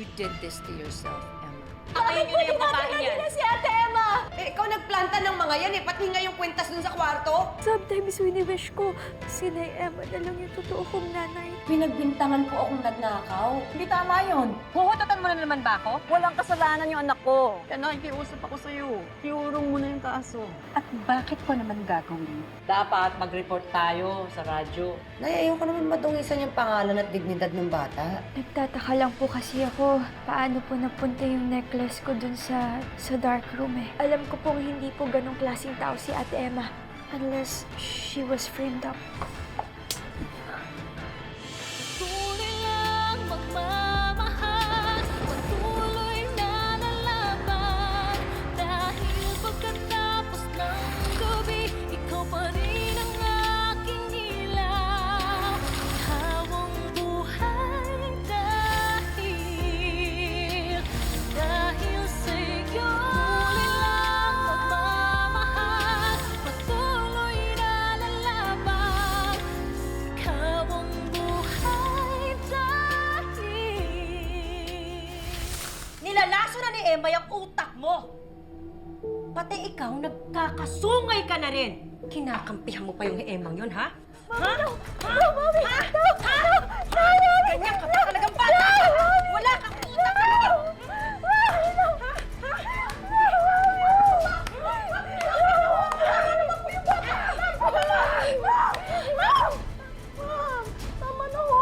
You did this to yourself, Emma. Ayun yun na yung babae niyan. Si Ate Emma! Ikaw nagplanta ng mga yan eh, pati nga yung kwintas dun sa kwarto. Sometimes wini-wish ko, si Nay Emma na lang yung totoo kong nanay. Pinagbintangan po akong nagnakaw. Hindi tama yun. Huhututan mo na naman ba ako? Walang kasalanan yung anak ko. Kaya nakikiusap ako sa'yo. Iurong mo na yung kaso. At bakit ko naman gagawin? Dapat mag-report tayo sa radyo. Nay, ayoko naman madungisan yung pangalan at dignidad ng bata. Nagtataka lang po kasi ako, paano po napunta yung necklace ko dun sa dark room eh. Alam ko pong hindi po ganong klaseng tao si Ate Emma. Unless she was framed up. Tunay lang magmamahal, patuloy na lalaban. Dahil pagkatapos ng gabi, ikaw pa rin ang aking ilaw. Hawang buhay dahil sa'yo. Tunay lang magmamahal, patuloy na lalaban. Ikaw ang buhay dahil. Nilalaso na ni Emma yung utak mo. Pati ikaw, nagkakasungay ka na rin. Kinakampihan mo pa yung Emang yun, ha? Ha? Mami! Ha? No! Ha? No! No! Ganyan ka pa talagang bata! Wala kang utak talaga! Tama na ho!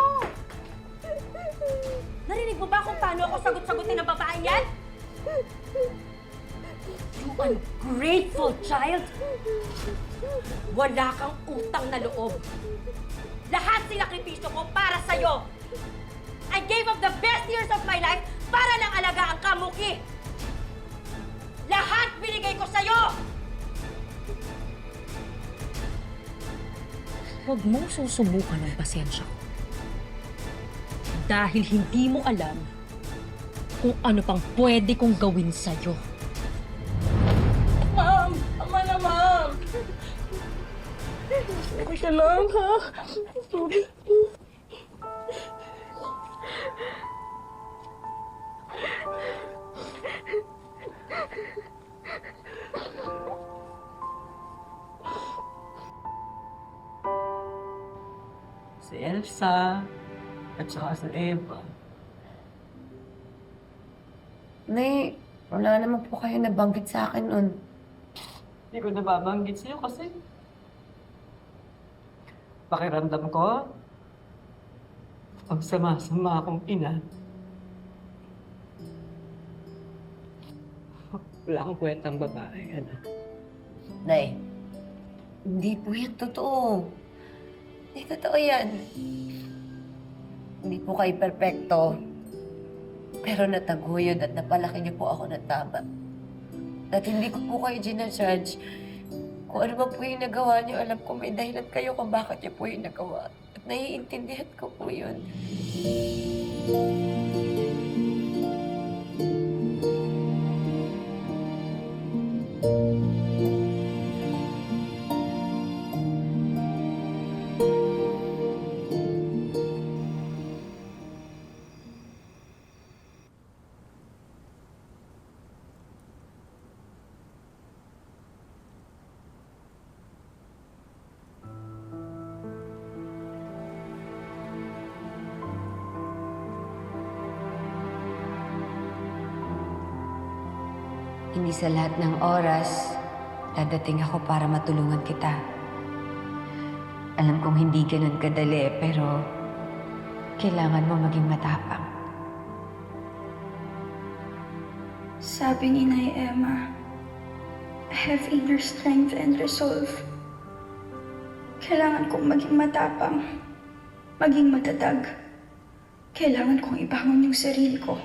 Narinig mo ba kung paano ako sagot-sagutin ng babaeng yan? You ungrateful child! Wala kang utang na loob. Lahat sinakripisyo ko para sa'yo. I gave up the best years of my life para lang alagaan ka, Muki. Lahat binigay ko sa'yo! Huwag mong susubukan ang pasensya ko. Dahil hindi mo alam kung ano pang pwede kong gawin sa'yo. Ma'am! Tama na, ma'am! Sorry ka lang, ha? Sorry. Si Elsa at saka si Eva. Nay, wala naman po kayo nabanggit sa akin nun. Hindi ko nababanggit sa'yo kasi pakiramdam ko ang sama-sama akong ina. Wala akong kwentang babae, anak. Nay, hindi po yan totoo. Hindi totoo yan. Hindi po kayo perpekto. Pero nataguyod at napalaki niyo po ako ng tama. At hindi ko po kayo ginajudge. Kung ano ba po yung nagawa niyo, alam ko may dahilan kayo kung bakit niyo po yung nagawa. At naiintindihan ko po yun. Hindi sa lahat ng oras, dadating ako para matulungan kita. Alam kong hindi ganun kadali, pero kailangan mo maging matapang. Sabi ni Nay Emma, I have inner strength and resolve. Kailangan kong maging matapang, maging matatag. Kailangan kong ibangon yung sarili ko.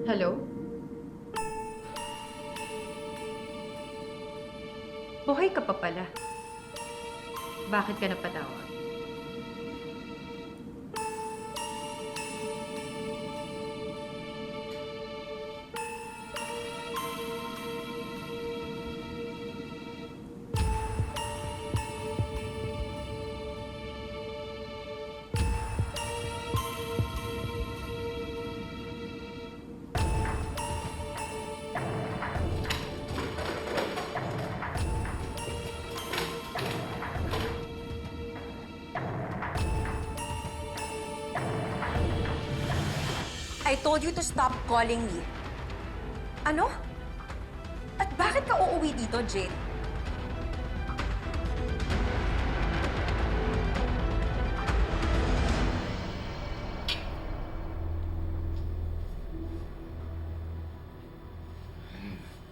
Hello? Buhay ka pa pala. Bakit ka napatawag? I told you to stop calling me. Ano? At bakit ka uuwi dito, Jade?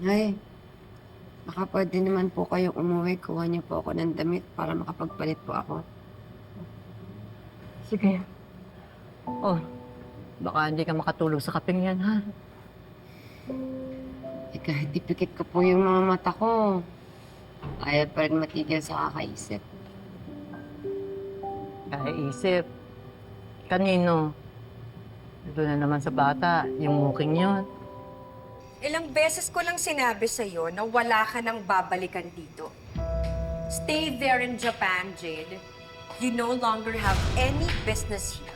Nay, baka pwede naman po kayong umuwi. Kuha niyo po ako ng damit para makapagpalit po ako. Sige. Oh, baka hindi ka makatulog sa kaping yan, ha? Eh, kahit ipikit ko po yung mga mata ko, ayaw pa rin matigil sa kakaisip. Kaisip. Kanino? Doon na naman sa bata, yung muking yun. Ilang beses ko nang sinabi sa'yo na wala ka nang babalikan dito. Stay there in Japan, Jade. You no longer have any business here.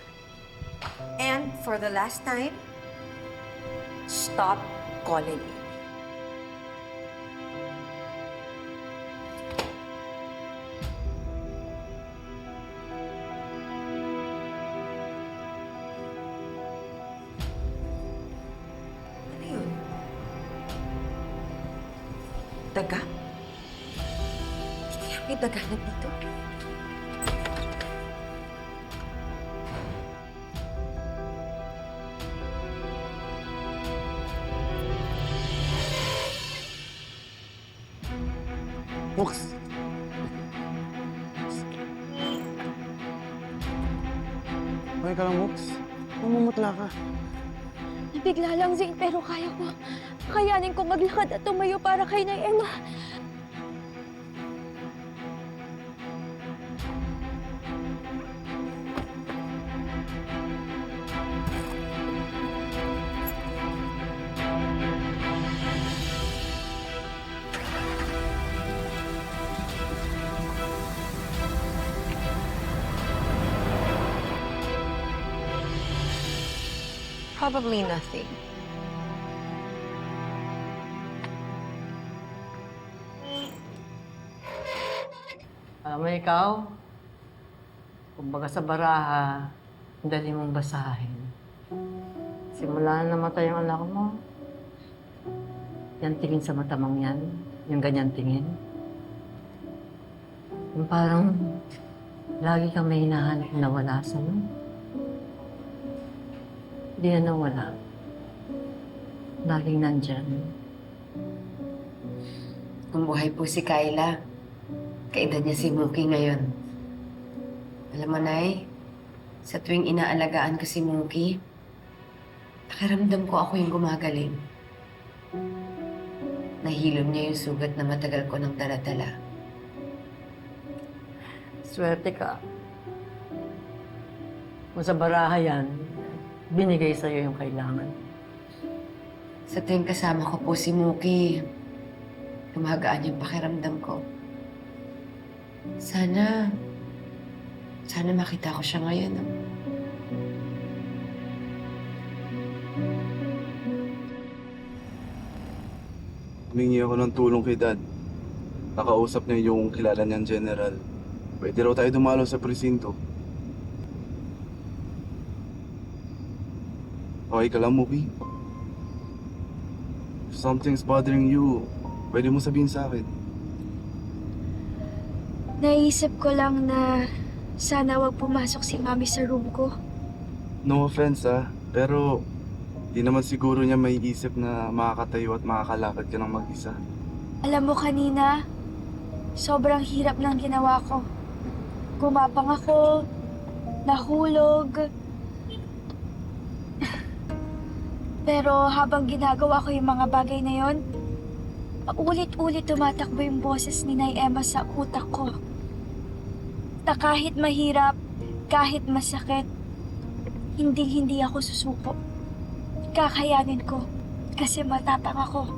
And for the last time, stop calling me. Ano yun? Daga? Hindi kaya may daga na dito? Box! Okay ka lang, Box? Mamumutla ka. Nabigla lang, Zane, pero kaya ko. Kayanin ko maglakad at tumayo para kay Nay Emma. Probably nothing. Alam mo ikaw, kumbaga sa baraha, ang dali mong basahin. Simula na namatay ang anak mo, yan tingin sa matamang yan, yung ganyan tingin. Yung parang lagi kang may hinahanap na wala sa mo. Hindi yan nawala. Laging nandyan. Kung buhay po si Kyla, kaedad niya si Mookie ngayon. Alam mo, Nay, sa tuwing inaalagaan ko si Mookie, nakiramdam ko ako yung gumagaling. Nahilom niya yung sugat na matagal ko nang dala-dala. Swerte ka. Kung sa baraha yan, binigay sa'yo yung kailangan. Sa tuwing kasama ko po si Mookie, gumagaan yung pakiramdam ko. Sana makita ko siya ngayon. No? Humingi ako ng tulong kay Dad. Nakausap niya yung kilala niyang general. Pwede raw tayo dumalo sa presinto. Okay ka lang, Mookie? If something's bothering you, pwede mo sabihin sa akin. Naisip ko lang na sana wag pumasok si Mami sa room ko. No offense, pero di naman siguro niya may isip na makakatayo at makakalakad ka ng mag-isa. Alam mo kanina, sobrang hirap ng ginawa ko. Gumapang ako, nahulog. Pero habang ginagawa ko yung mga bagay na yon, paulit-ulit tumatakbo yung boses ni Nay Emma sa utak ko. Na kahit mahirap, kahit masakit, hindi ako susuko. Kakayanin ko kasi matapang ako.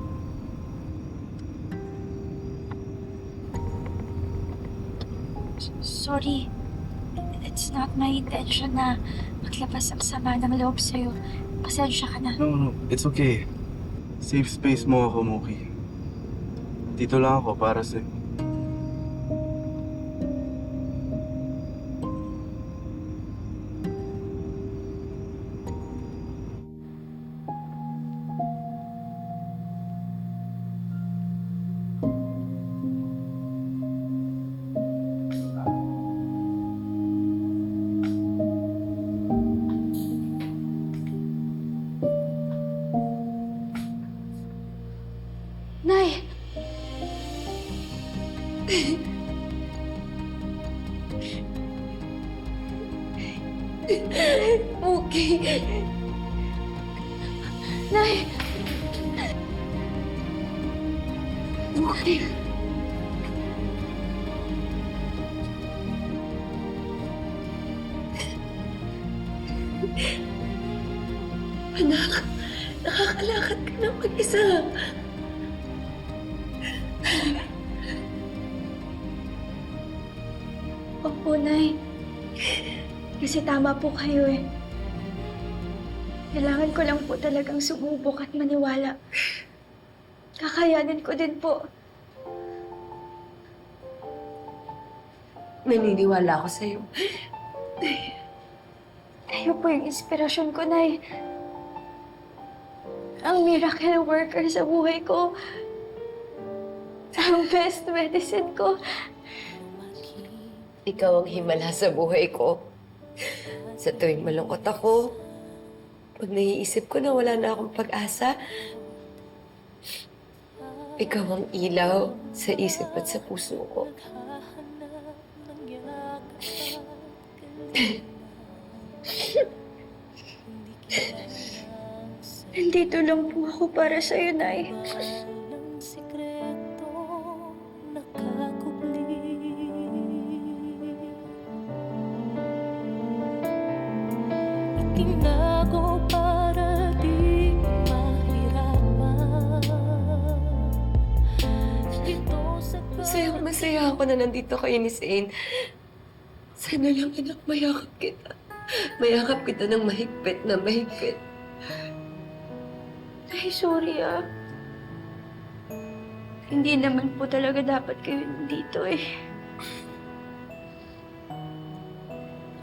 Sorry. It's not my intention na maglabas ang sama ng loob sa'yo. Pasensya ka na. No, it's okay. Safe space mo ako, Mookie. Dito lang ako para sa'yo. Nay! Okay. Nay! Okay. Anak, nakakalakad ka na mag-isa. Opo, Nay. Kasi tama po kayo eh. Kailangan ko lang po talagang sumubok at maniwala. Kakayanin ko din po. Naniniwala ako sa'yo. Kayo po yung inspirasyon ko, Nay. Ang miracle worker sa buhay ko. Ang best medicine ko. Ikaw ang himala sa buhay ko. Sa tuwing malungkot ako, pag naiisip ko na wala na akong pag-asa, ikaw ang ilaw sa isip at sa puso ko. Nandito lang po ako para sa'yo, Nay. ng sikreto nakakubli. Itinago para di mahirapan. Dito sa Masaya ako na nandito kayo ni Zane. Sana lang, anak, mayakap kita. Mayakap kita ng mahigpit na mahigpit. Ay, sorry ah. Hindi naman po talaga dapat kayo nandito eh.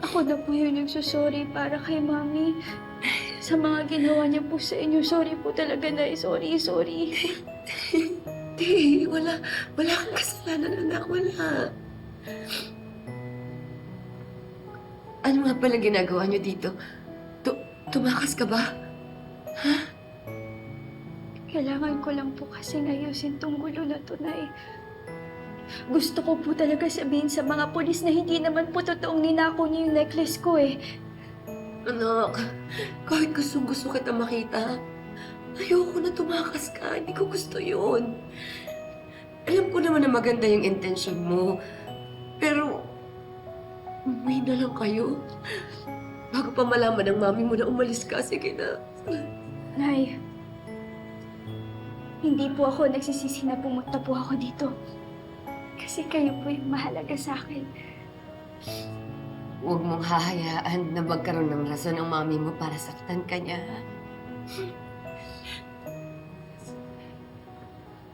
Ako na po yung nagsusorry para kay Mami. Sa mga ginawa niya po sa inyo. Sorry po talaga, Nay. Sorry. Hindi, wala kang kasalanan, anak, wala. Ano nga pala ginagawa niyo dito? Tumakas ka ba? Kailangan ko lang po kasing ayusin tong gulo na to, Nay. Gusto ko po talaga sabihin sa mga polis na hindi naman po totoong ninakaw niyo yung necklace ko eh. Anak, kahit gustong-gusto kita makita, ayoko na tumakas ka. Hindi ko gusto yun. Alam ko naman na maganda yung intensyon mo. Pero, umuwi na lang kayo. Bago pa malaman ng mami mo na umalis ka, sige na. Nay, hindi po ako nagsisisi na pumunta po ako dito. Kasi kayo po yung mahalaga sa akin. Huwag mong hahayaan na magkaroon ng rason ang mami mo para saktan ka niya.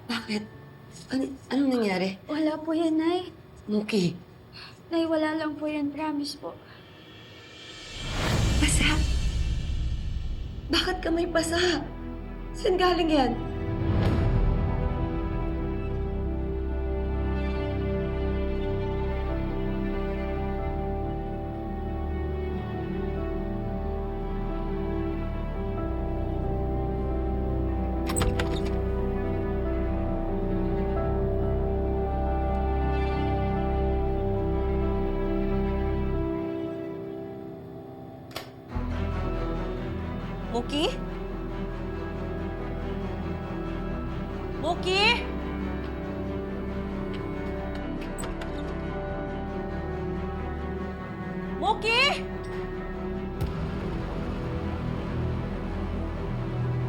Bakit? Anong nangyari? Wala po yan, Nay. Mookie, Nay, wala lang po yan. Promise po. basa? Bakit ka may basa? Saan galing yan? Mookie? Mookie! Mookie!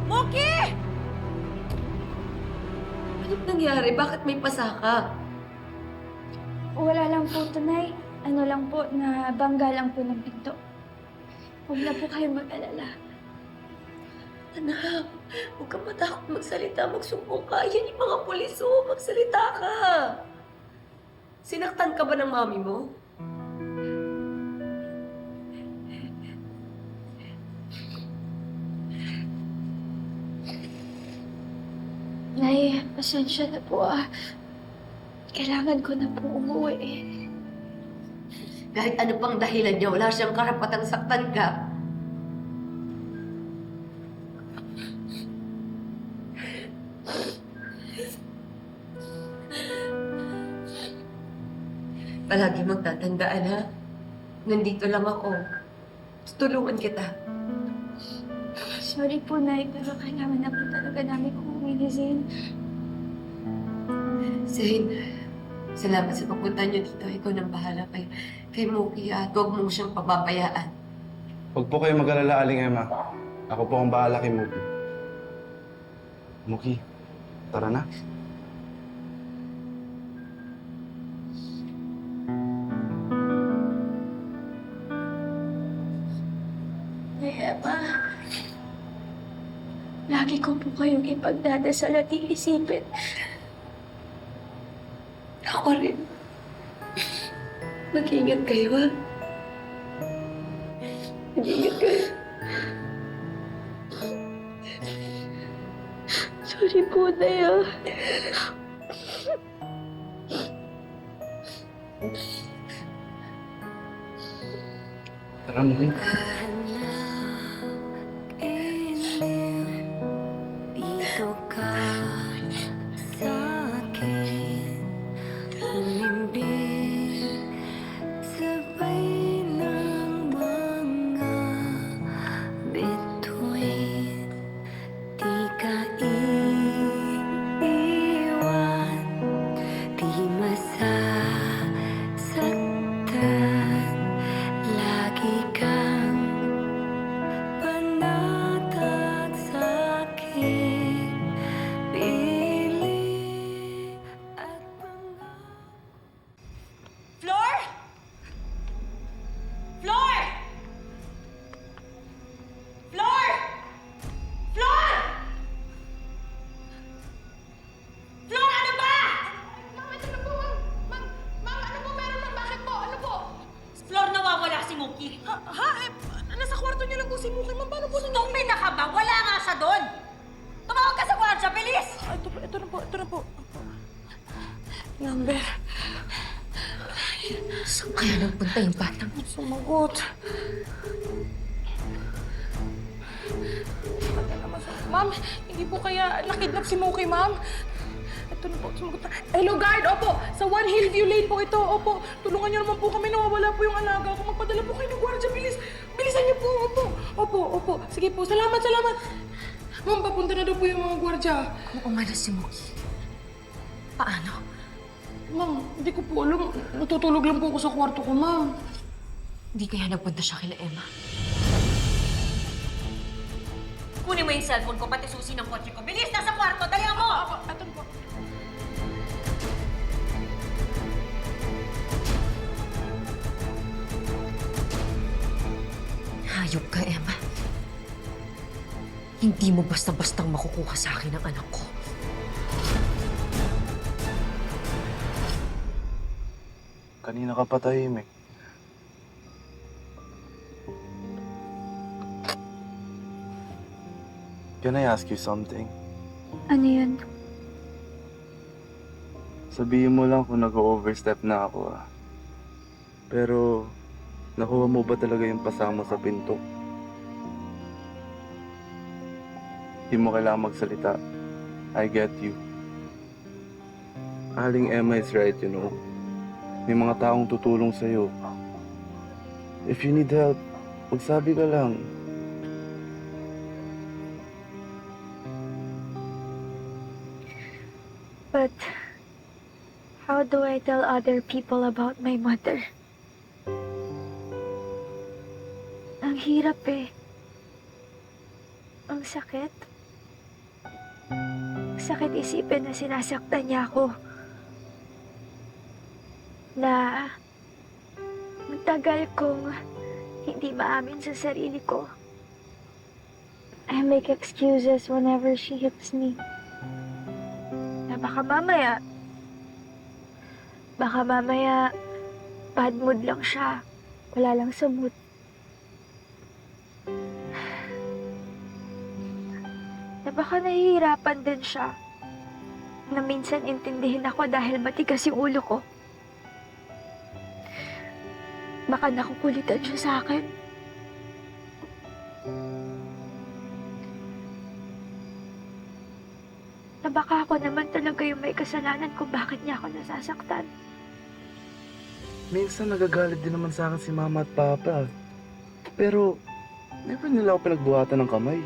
Mookie! Anong nangyari? Bakit may pasaka? Wala lang po, Tunay. Ano lang po, na bangga lang po ng pinto. Huwag na po kayo mag-alala. Anak, huwag kang matakot magsalita. Magsumbong ka. Yan yung mga pulis, oh. Magsalita ka. Sinaktan ka ba ng mami mo? Nay, pasensya na po ah. Kailangan ko na po umuwi eh. Kahit ano pang dahilan niya, wala siyang karapatang saktan ka. Palagi mong tatandaan, ha? Nandito lang ako. Tutulungan kita. Sorry po, Nay, pero kailangan na po talaga namin umuwi ni Zane. Zane, salamat sa pagpunta niyo dito. Ikaw nang bahala kay Mookie at huwag mo siyang pababayaan. Huwag po kayo mag-alala, Aling Emma. Ako po ang bahala kay Mookie. Mookie, tara na. Nay Emma, lagi ko po kayong ipagdadasal at iisipin. Ako rin. Mag-ingat kayo, ha? Mag-ingat kayo. Sorry po, Nay ah. Tara, Mookie. Dito ka sa akin, umimbing sabay ng mga bituin. Di ka iiwan, di masasaktan, lagi kang panatag sa'kin, piling at Flor! Flor! Flor! Flor! Flor, ano ba? Ma'am, ito na po, ma'am. Ma'am, ano po meron, ma'am? Bakit po? Ano po? Flor, nawawala si Mookie. Nasa kwarto niya lang po si Mookie, ma'am. Paano po nangyari? Stupid na ka ba? Wala nga siya doon! Tumawag ka sa kwarto, bilis! Ito na po. Number. Saan kaya nagpunta yung batang? Sumagot. Ma'am, hindi po kaya nakidnap si Mookie, ma'am? Ito na po, sumagot na. Hello, guard! Opo, sa One Hillview Lane po ito. Opo, tulungan niyo naman po kami. Nawawala po yung alaga ko. Magpadala po kayo ng gwardiya. Bilisan niyo po. Opo. Sige po, salamat. Ma'am, papunta na daw po yung mga gwardiya. Kung umano si Mookie. Paano? Ma'am, hindi ko po alam. Natutulog lang po ako sa kwarto ko, ma'am. Hindi kaya nagpunta siya kila Emma. Kunin mo yung cellphone ko, pati susi ng kotse ko. Bilis, nasa kwarto! Dali mo! Ito po. Hayop ka, Emma. Hindi mo basta-bastang makukuha sa akin ang anak ko. Kanina ka pa tahimik. Can I ask you something? Ano yun? Sabihin mo lang kung nag-overstep na ako, ah. Pero, nakuha mo ba talaga yung pasama sa pinto? Hindi mo kailangan magsalita. I get you. Aling Emma is right, you know. May mga taong tutulong sa'yo. If you need help, magsabi ka lang. But how do I tell other people about my mother? Ang hirap eh. Ang sakit. Sakit isipin na sinasaktan niya ako. Na ang tagal kong hindi maamin sa sarili ko. I make excuses whenever she hits me. Na baka mamaya, bad mood lang siya. Wala lang sa mood. Na baka nahihirapan din siya. Na minsan intindihin ako dahil matigas yung ulo ko. Baka nakukulitan siya sa akin. Na baka ako naman talaga yung may kasalanan kung bakit niya ako nasasaktan. Minsan nagagalit din naman sa akin si Mama at Papa. Pero, never nila ako pinagbuhatan ng kamay.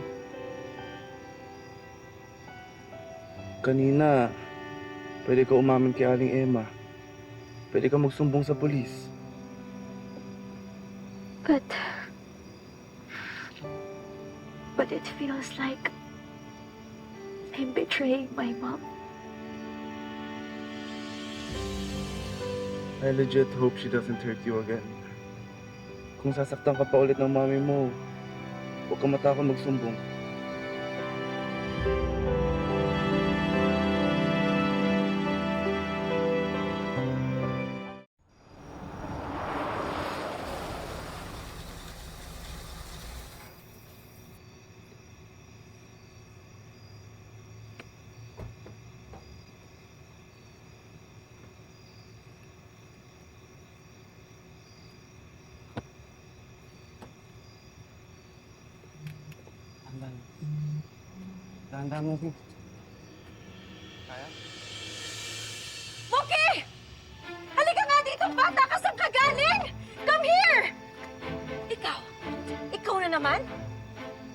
Kanina, pwede ka umamin kay Aling Emma. Pwede ka magsumbong sa pulis. But it feels like I'm betraying my mom. I legit hope she doesn't hurt you again. Kung sasaktan ka pa ulit ng mami mo, huwag ka matakot magsumbong. Dahan-dahan mo, Vic. Kaya? Muki! Halika nga dito, bata ka! Saan ka galing? Come here! Ikaw na naman?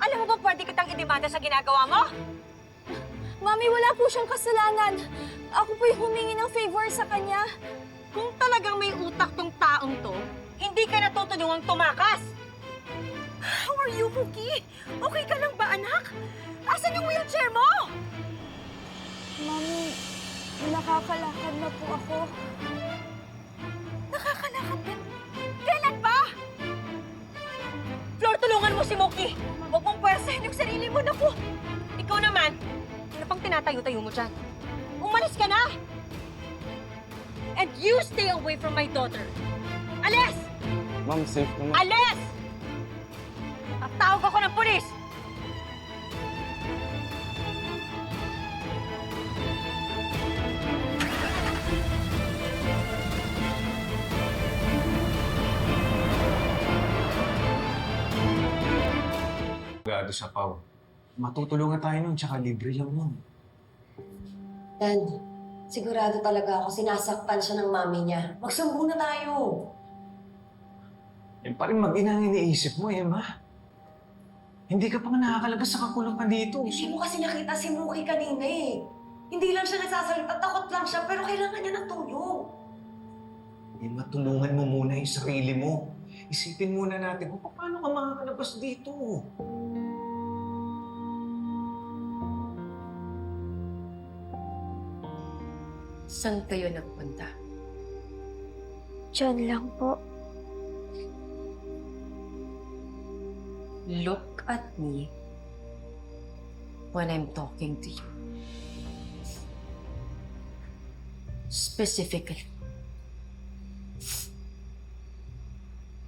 Alam mo ba pwede kitang idemanda sa ginagawa mo? Mami, wala po siyang kasalanan. Ako po yung humingi ng favor sa kanya. Kung talagang may utak tong taong to, hindi ka natutulungang tumakas! How are you, Muki? Okay ka lang ba, anak? Asan yung wheelchair mo? Mami, nakakalakad na po ako. Nakakalakad din? Kailan ba? Flor, tulungan mo si Muki. Huwag mong pwersahin yung sarili mo. Naku! Ikaw naman, ano pang tinatayo-tayo mo dyan? Umalis ka na! And you stay away from my daughter. Alis! Ma'am, safe naman. Alis! Tatawag ako ng pulis! Gado sa Pau. Matutulungan tayo nun, tsaka libre lang nun. Dan, sigurado talaga ako sinasaktan siya ng mami niya. Magsumbong na tayo. Yan pa rin mag-ina ang iniisip mo, Emma. Hindi ka pa nga nakakalabas sa kakulungan dito. Hindi mo kasi nakita si Muki kanina eh. Hindi lang siya nagsasalita, takot lang siya, pero kailangan niya ng tulong. Emma, tulungan mo muna yung sarili mo. Isipin muna natin kung paano ka makakalabas dito. Saan kayo nagpunta? Diyan lang po. Look at me when I'm talking to you. Specifically,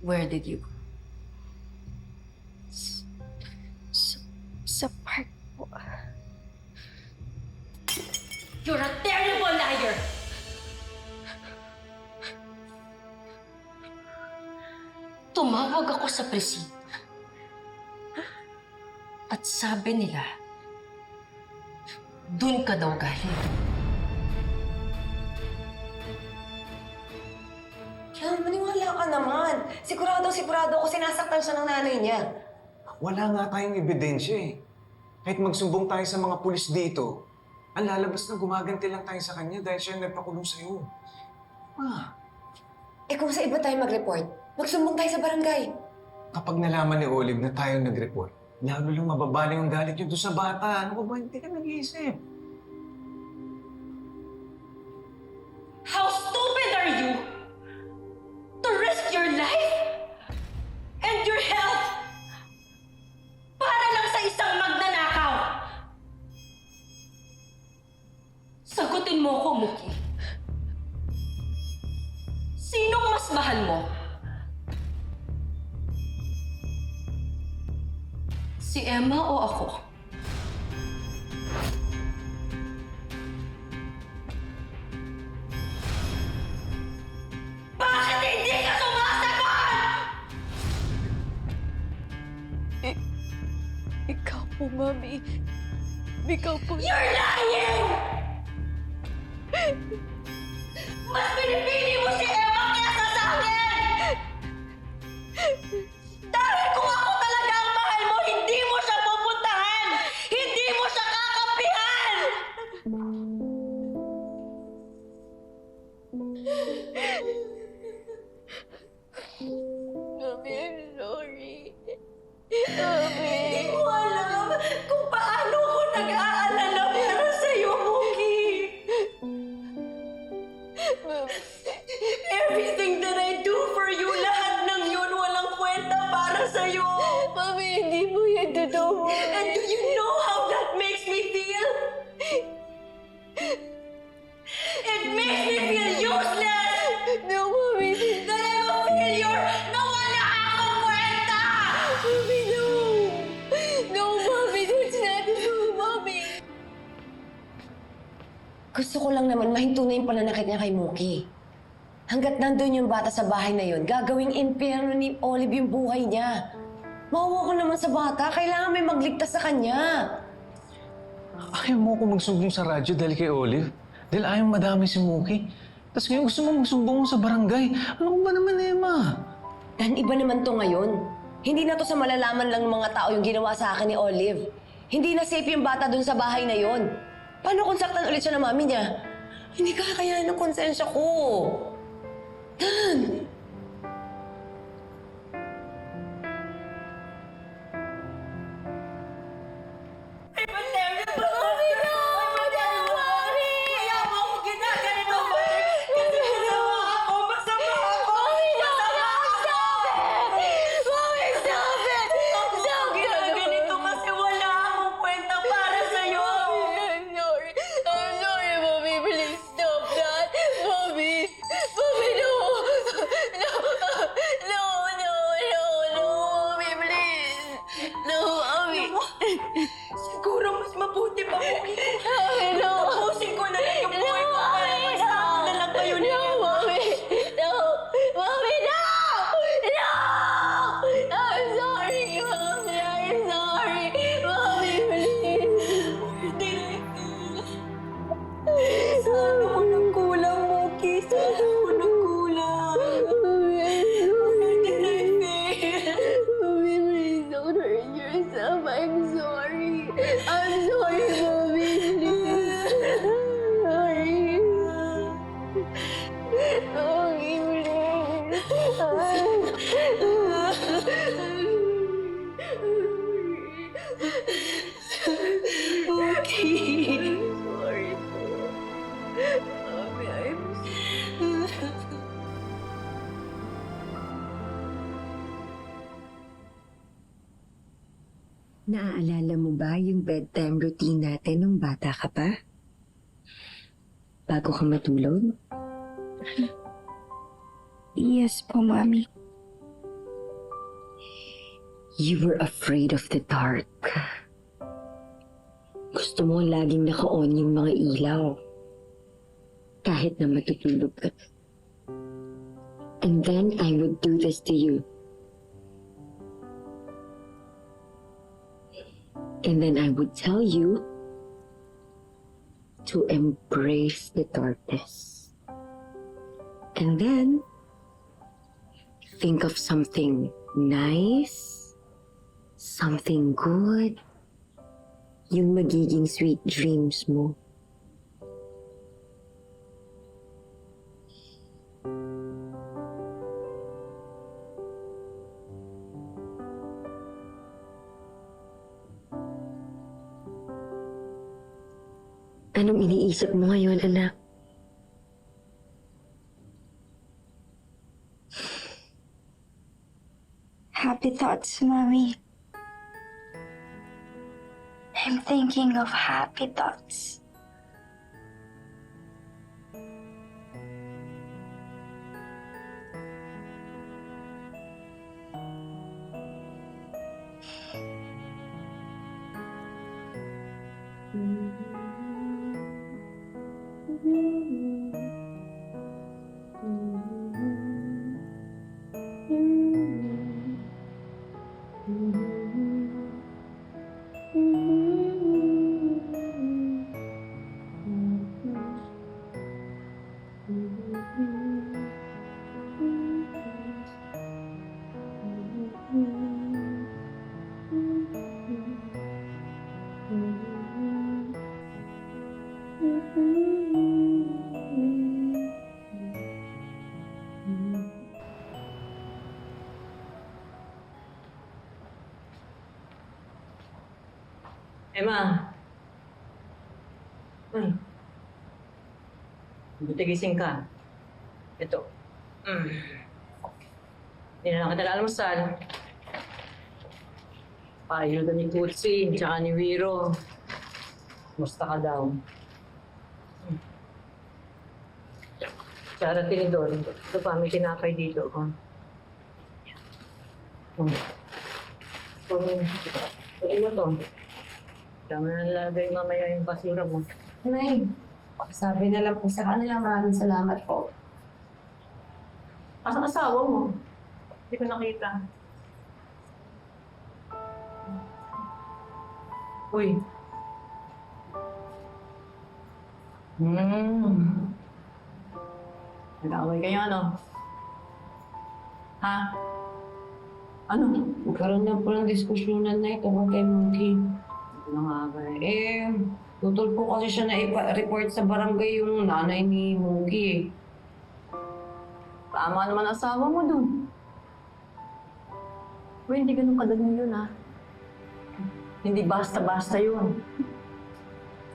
where did you go? Sa park po. You're a terrible liar! Tumawag ako sa presinto. At sabi nila, dun ka daw galing. Kaya maniwala ka naman. Sigurado ako sinasaktan siya ng nanay niya. Wala nga tayong ebidensya eh. Kahit magsumbong tayo sa mga pulis dito, Ang lalabas na gumaganti lang tayo sa kanya dahil siya nagpakulong sa'yo. Eh kung sa iba tayo mag-report, magsumbong tayo sa barangay. Kapag nalaman ni Olive na tayo nag-report, lalo lang mababali yung galit niyo doon sa bata. Ano ba? Hindi ka nag-iisip. How stupid are you to risk your life and your health para lang sa isang magnanakaw? Sagutin mo ko, Muki. Sinong mas mahal mo? Si Emma o ako? Bakit hindi ka sumasagot? Ikaw po, Mami. Ikaw po. You're lying! Mas pinipili mo si Emma kaysa sa akin! Dahil kung ako talaga ang mahal mo, hindi mo siya pupuntahan! Hindi mo siya kakampihan! Mami, I'm sorry. Hindi mo alam kung paano ko nag-aalala para sa'yo, Muki! Everything that I do for you, lahat ng yun walang kwenta para sa'yo! Mami, hindi po yan totoo. And do you know how that makes me feel? It makes me feel useless! No, Mami. That I'm a failure na wala akong kwenta! Mami, no. No, Mami. That's not true, Mami. Gusto ko lang naman mahinto na yung pananakit niya kay Muki. Hanggat nandun yung bata sa bahay na yun, gagawing impyerno ni Olive yung buhay niya. Mawawa ko naman sa bata, kailangan may magligtas sa kanya. Ayaw mo ko magsumbong sa radyo dahil kay Olive? Dahil ayaw madami si Muki? Tapos ngayon gusto mo magsumbong sa barangay? Ano ko ba naman, Emma? Dan, iba naman to ngayon. Hindi na to sa malalaman lang ng mga tao yung ginawa sa akin ni Olive. Hindi na safe yung bata dun sa bahay na yon. Paano kung saktan ulit siya ng mami niya? Hindi kakayanin ng konsensya ko. Dan! I will never Mami, no! Mami! Kaya mo ako ginaganito, Mami! Kasi masama ako! Masama ako! Masama ako! Mami, stop it! Ako ginaganito kasi wala akong kwenta para sa'yo! I'm sorry. I'm sorry, Mommy. Please stop that. Mommy. Mommy, no. No. No, no, no, no. Mommy, please. No, Mommy. Siguro mas mabuti pa mo. Mommy, no. Tapusin ko na lang yung buhay ko para masama na lang kayo ni No, Mommy. No. Mommy, no. No. I'm sorry, Mommy. I'm sorry. Mommy, please. Hindi na Sana ko nang kulang, Muki. Sana ko nang kulang. Hindi na Mommy, please don't hurt yourself. I'm sorry. I'm sorry, Mommy. Please. Sorry. Mommy, please. Muki. Sorry po. Mommy, I'm Naaalala mo ba yung bedtime routine natin nung bata ka pa? Bago ka matulog? Yes po, Mami. You were afraid of the dark. Gusto mo laging naka-on yung mga ilaw. Kahit na matutulog ka. And then I would do this to you. And then I would tell you to embrace the darkness. And then think of something nice, something good, yung magiging sweet dreams mo Anong iniisip mo ngayon, anak? Happy thoughts, Mommy. I'm thinking of happy thoughts. Emma. Ay. Buti gising ka. Ito. Hindi na lang kita almusal. Payo na ni Kutsi, tsaka ni Wiro. Musta ka daw? Tsara tinidor. Ito pa, may tinapay dito. Pwede mo to. Tama na lagay mamaya yung basura mo. Nay, sabi na lang po sa kanila, maraming salamat po. Asan asawa mo? Hindi ko nakita. Uy. Nag-away kayo, ano? Ha? Ano? Magkaroon na po ng diskusyonan na ito kay Mookie. Ano nga ba eh? Tutol po kasi siya na ipa-report sa barangay yung nanay ni Mookie. Tama naman asawa mo dun. Uy, hindi ganun kadali yun, ha? Hindi basta-basta yun.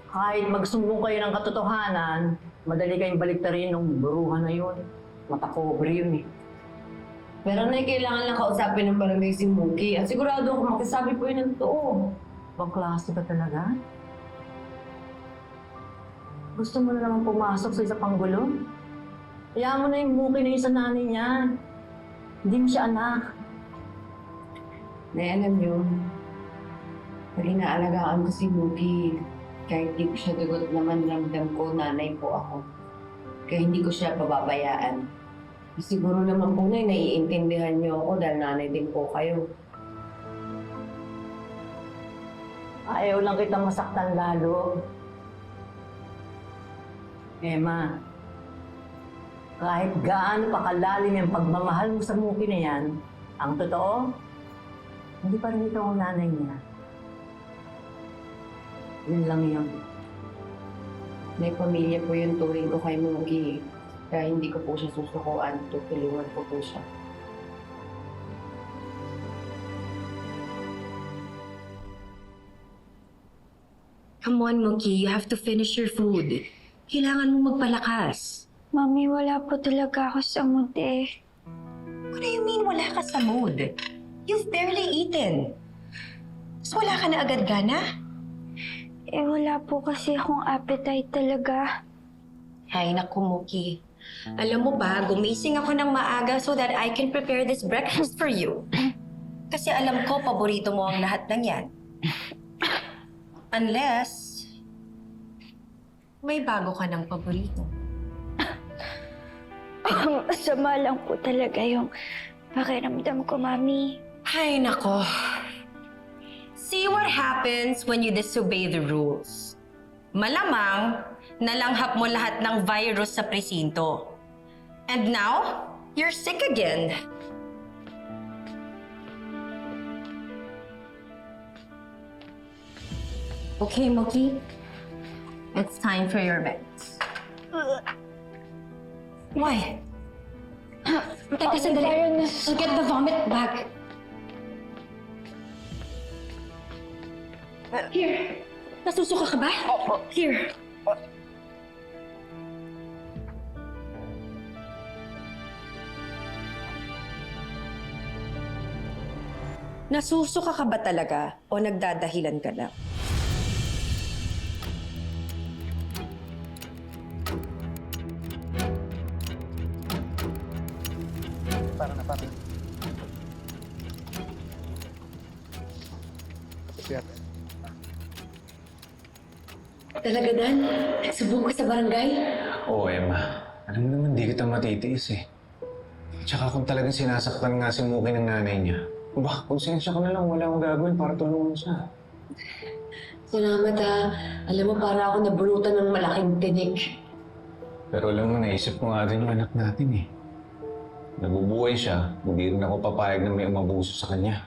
Kahit magsumbong kayo ng katotohanan, madali kayong baliktarin ng buruhan na yun. Matakobre yun, eh. Pero na kailangan lang kausapin ng barangay si Mookie at sigurado ako magsasabi po yun ng totoo. Ibang klase ka talaga? Gusto mo na naman pumasok sa isa pang gulo? Hayaan mo na yung Mookie na yung sa nanay niya. Hindi mo siya anak. Nay, alam niyo, pag inaalagaan ko si Mookie, kahit di ko siya dugot naman ramdam ko, nanay po ako. Kaya hindi ko siya pababayaan. Siguro naman po na naiintindihan niyo ako dahil nanay din po kayo. Ayaw lang kitang masaktan lalo. Emma, kahit gaano pa kalalim yung pagmamahal mo sa Mookie na yan, ang totoo, hindi pa rin ito ang nanay niya. Yun lang yun. May pamilya po yung turing ko kay Mookie. Kaya hindi ko po siya susukuan. Tutulungan ko po siya. Come on, Mookie. You have to finish your food. Kailangan mo magpalakas. Mami, wala po talaga ako sa mood eh. What do you mean wala ka sa mood? You've barely eaten. So wala ka na agad gana? Eh, wala po kasi akong appetite talaga. Ay, naku, Mookie. Alam mo ba, gumising ako ng maaga so that I can prepare this breakfast for you. Kasi alam ko, paborito mo ang lahat ng yan. Unless, may bago ka ng paborito. Masama lang po talaga yung pakiramdam ko, Mami. Ay, nako. See what happens when you disobey the rules. Malamang, nalanghap mo lahat ng virus sa presinto. And now, you're sick again. Okay, Mookie. It's time for your meds. Why? Teka, sandali. Get the vomit bag. Here. Nasusuka ka ba? Here. Nasusuka ka ba talaga o nagdadahilan ka lang? Talaga, Dan? Subong ka sa barangay? Oo, Emma. Alam mo naman, di kita matitiis eh. Tsaka kung talagang sinasaktan nga si Muki ng nanay niya, konsensya ko na lang, wala akong gagawin para tulungan siya. Salamat ha. Alam mo, para ako nabunutan ng malaking tinik. Pero alam mo, naisip ko nga rin yung anak natin eh. Nabubuhay siya, hindi rin ako papayag na may umabuso sa kanya.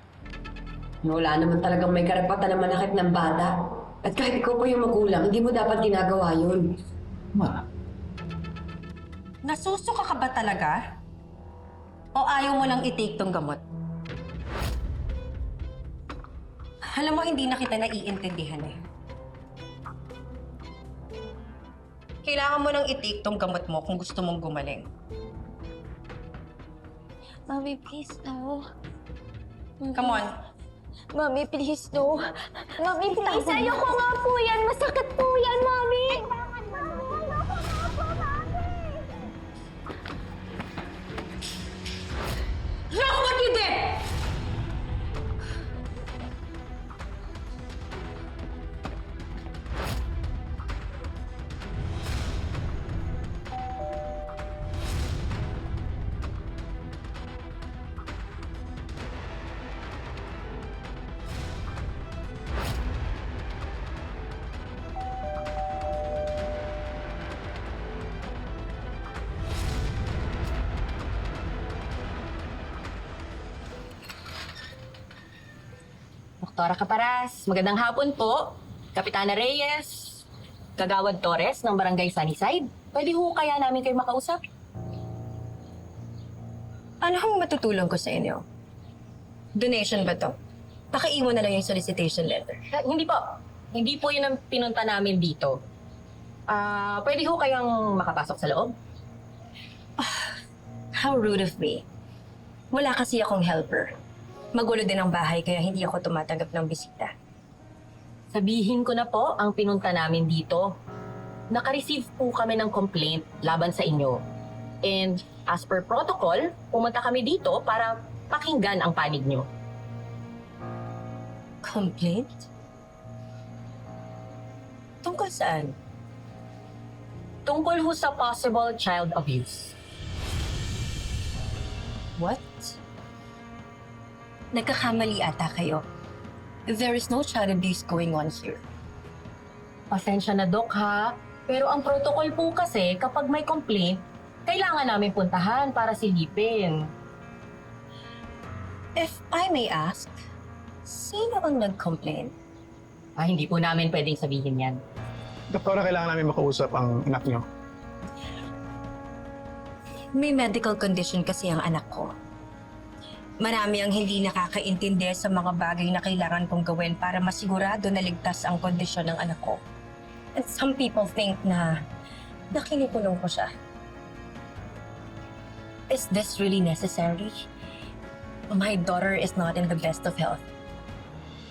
Wala naman talagang may karapatan na manakit ng bata. At kahit ikaw pa yung magulang, hindi mo dapat ginagawa yun. Ma, Nasusuka ka ba talaga? O ayaw mo lang i-take tong gamot? Alam mo, hindi na kita naiintindihan eh. Kailangan mo nang i-take tong gamot mo kung gusto mong gumaling. Mami, please, no. Come on. Mami, please, no. Mami, please. Ayoko nga po yan. Masakit po yan, Mami. Look what you did! Doktora Caparas, magandang hapon po. Kapitana Reyes, Kagawad Torres ng Barangay Sunnyside. Pwede ho kaya namin kayo makausap? Ano ang matutulong ko sa inyo? Donation ba to? Pakiiwan na lang yung solicitation letter. Hindi po. Hindi po yun ang pinunta namin dito. Pwede ho kayang makapasok sa loob? How rude of me. Wala kasi akong helper. Magulo din ang bahay kaya hindi ako tumatanggap ng bisita. Sabihin ko na po ang pinunta namin dito. Naka-receive po kami ng complaint laban sa inyo. And as per protocol, pumunta kami dito para pakinggan ang panig nyo. Complaint? Tungkol saan? Tungkol ho sa possible child abuse. What? Nagkakamali ata kayo. There is no child abuse going on here. Pasensya na, Dok, ha? Pero ang protocol po kasi, kapag may complaint, kailangan namin puntahan para silipin. If I may ask, sino ang nag-complain? Hindi po namin pwedeng sabihin yan. Doktora, kailangan namin makausap ang anak niyo. May medical condition kasi ang anak ko. Marami ang hindi nakakaintindi sa mga bagay na kailangan kong gawin para masigurado na ligtas ang kondisyon ng anak ko. And some people think na kinikulong ko siya. Is this really necessary? My daughter is not in the best of health.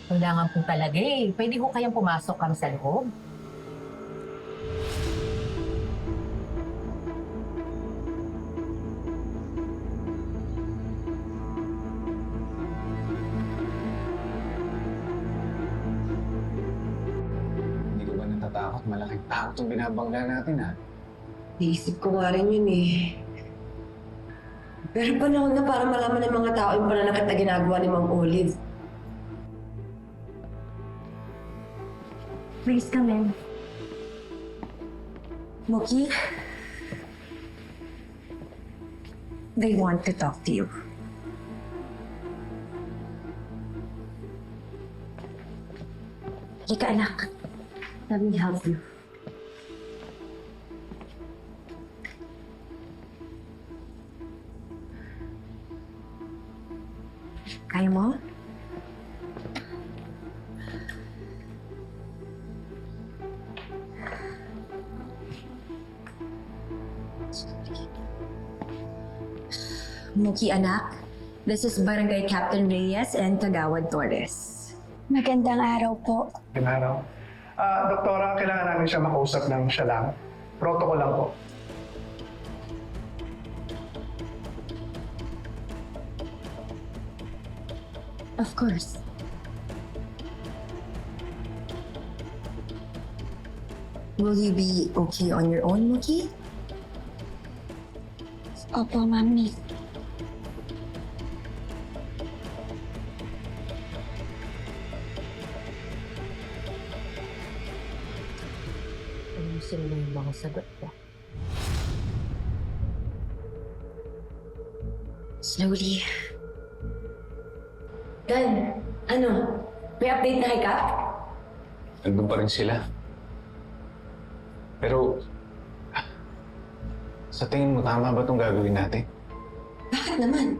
Kailangan po talaga eh. Pwede ho kayang pumasok kami sa loob. Natatakot, malaking takot yung binabangga natin ha. Naisip ko nga rin yun eh. Pero panahon na para malaman ng mga tao yung pananakit na ginagawa ni Ma'am Olive. Please come in. Mookie, they want to talk to you. Halika, anak. Let me help you. Kaya mo? Muki anak, this is Barangay Captain Reyes and Kagawad Torres. Magandang araw po. Ganaraw. Doktora, kailangan namin siya makausap ng siya lang. Protocol lang po. Of course. Will you be okay on your own, Muki? Opo, Mami. Ayusin mo yung mga sagot ko. Slowly. Dan, ano? May update na kay Kap? Nandun pa rin sila. Pero, sa tingin mo, tama ba itong gagawin natin? Bakit naman?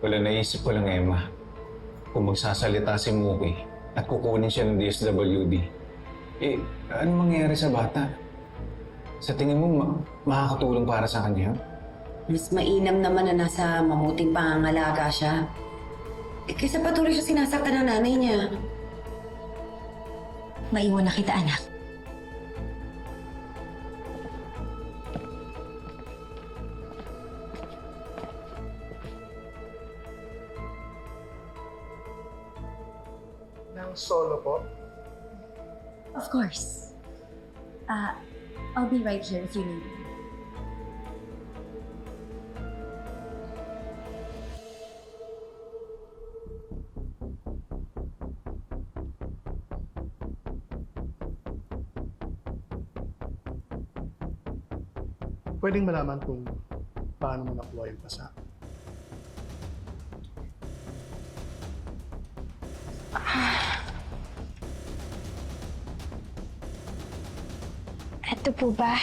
Wala, naisip ko lang, Emma. Kung magsasalita si Muki at kukunin siya ng DSWD, ano mangyayari sa bata? Sa tingin mo, makakatulong para sa kanya? Mas mainam naman na nasa mabuting pangangalaga siya. Kaysa patuloy siya sinasaktan ng nanay niya. Maiwan na kita, anak. Ng solo po. Of course. I'll be right here if you need me. Pwedeng malaman kung paano mo nakuha yung pasa. Ito po ba?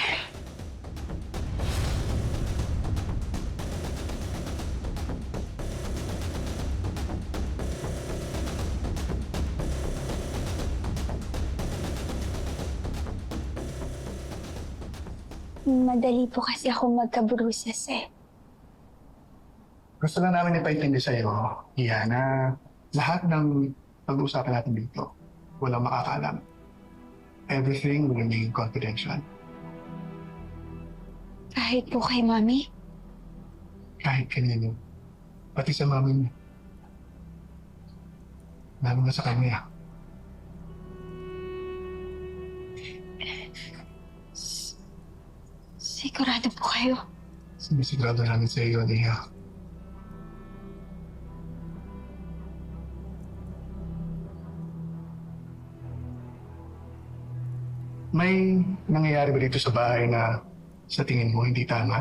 Madali po kasi ako magka-bruises eh. Gusto lang namin ipaintindi sa iyo, Iha, na lahat ng pag-uusapan natin dito, walang makakaalam. Everything will remain confidential. Kahit po kay Mami. Kahit kanino. Pati sa mami mo. Lalo na sa kanya. Sigurado po kayo. Sinisigurado namin sa iyo, Iha. May nangyayari ba dito sa bahay na sa tingin mo hindi tama?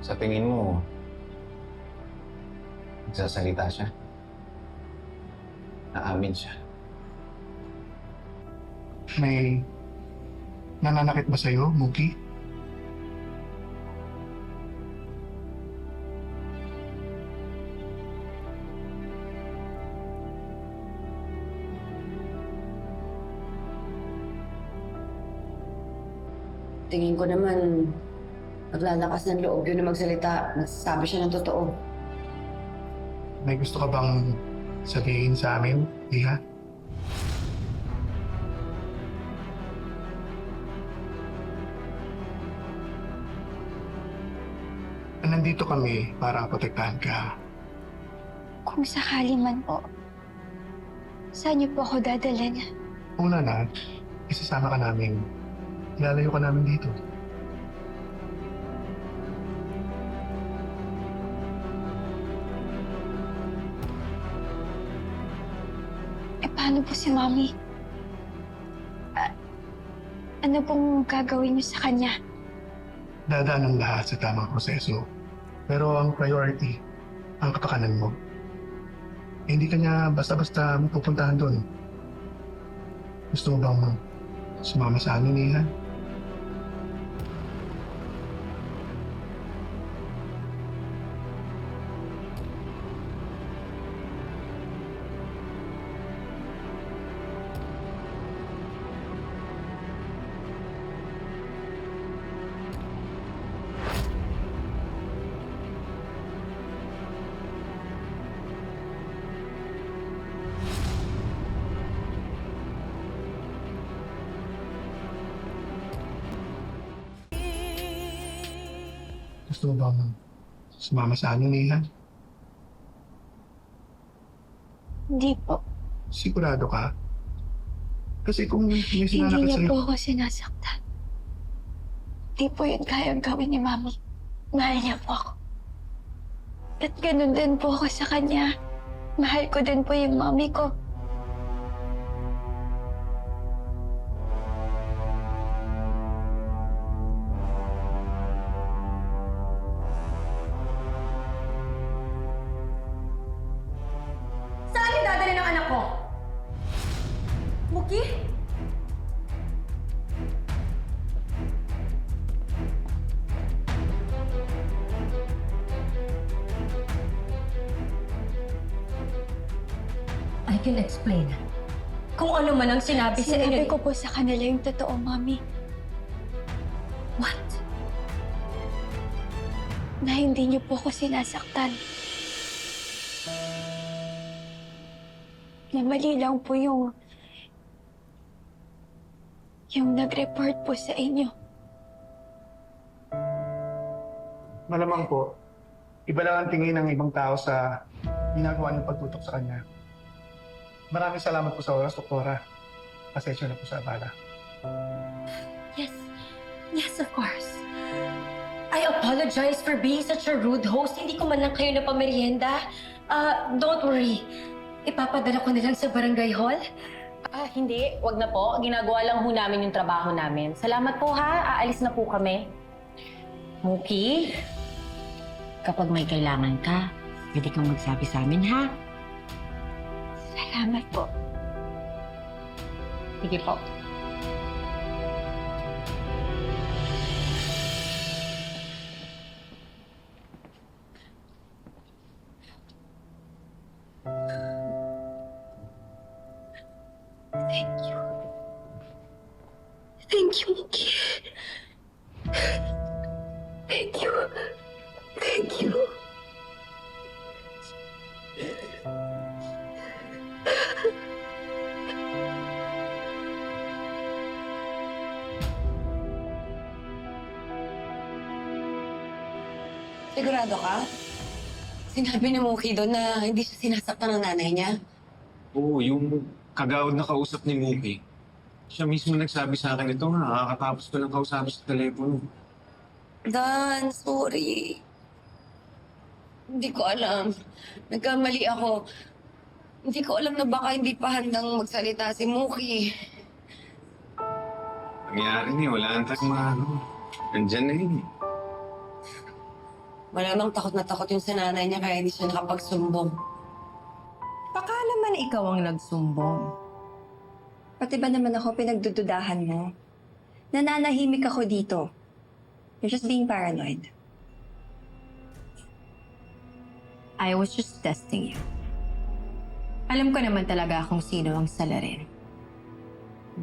Sa tingin mo, nagsasalita siya? Naamin siya? May nananakit ba sa'yo, Muki? Tingin ko naman, naglalakas ng loob yun na magsalita. Nagsasabi siya ng totoo. May gusto ka bang sabihin sa amin, Iha? Nandito kami para protektahan ka. Kung sakali man po, saan niyo po ako dadalhin? Una na, isasama ka namin. Ilalayo ka namin dito. Paano po si Mami? Ano pong gagawin niyo sa kanya? Dadaan ang lahat sa tamang proseso. Pero ang priority, ang kapakanan mo. Hindi ka niya basta-basta mapupuntahan doon. Gusto mo bang sumama sa amin, Iha? gusto mo bang sumama sa amin, Ian? Hindi po. Sigurado ka? Kasi kung may Hindi sinanakit niya sa'yo... po ako sinasaktan. Hindi po yun kayang gawin ni Mami. Mahal niya po ako. At ganun din po ako sa kanya. Mahal ko din po yung Mami ko. Saan niyo dadali ng anak ko? Muki? I can explain. Kung ano man ang sinabi sa Sinabi inyo. ko po sa kanila yung totoo, Mami. What? Na hindi niyo po ako sinasaktan. Na mali lang po yung nag-report po sa inyo. Malamang po, iba lang ang tingin ng ibang tao sa ginagawa niyong pagtutok sa kanya. Maraming salamat po sa oras, Doktora. Pasensya na po sa abala. Yes. Yes, of course. I apologize for being such a rude host. Hindi ko man lang kayo napamerienda. Don't worry. Ipapadala ko na lang sa barangay hall. Hindi. Wag na po. Ginagawa lang ho namin yung trabaho namin. Salamat po ha. Aalis na po kami. Muki, kapag may kailangan ka, pwede kang magsabi sa amin ha. Salamat po. Sige po. Thank you. Thank you, Muki. Thank you. Thank you. Sigurado ka? Sinabi ni Muki doon na hindi siya sinasaktan ng nanay niya. Oo, yung kagawad na kausap ni Muki. Siya mismo nagsabi sa akin ito nga, nakakatapos ko lang kausapin sa telepono. Dan, sorry. Hindi ko alam. Nagkamali ako. Hindi ko alam na baka hindi pa handang magsalita si Muki. Nangyari niya, wala nang ano. Nandyan na yun. Malamang takot na takot yung sa nanay niya kaya hindi siya nakapagsumbong. Baka naman ikaw ang nagsumbong. Pati ba naman ako pinagdududahan mo? Nananahimik ako dito. You're just being paranoid. I was just testing you. Alam ko naman talaga kung sino ang salarin.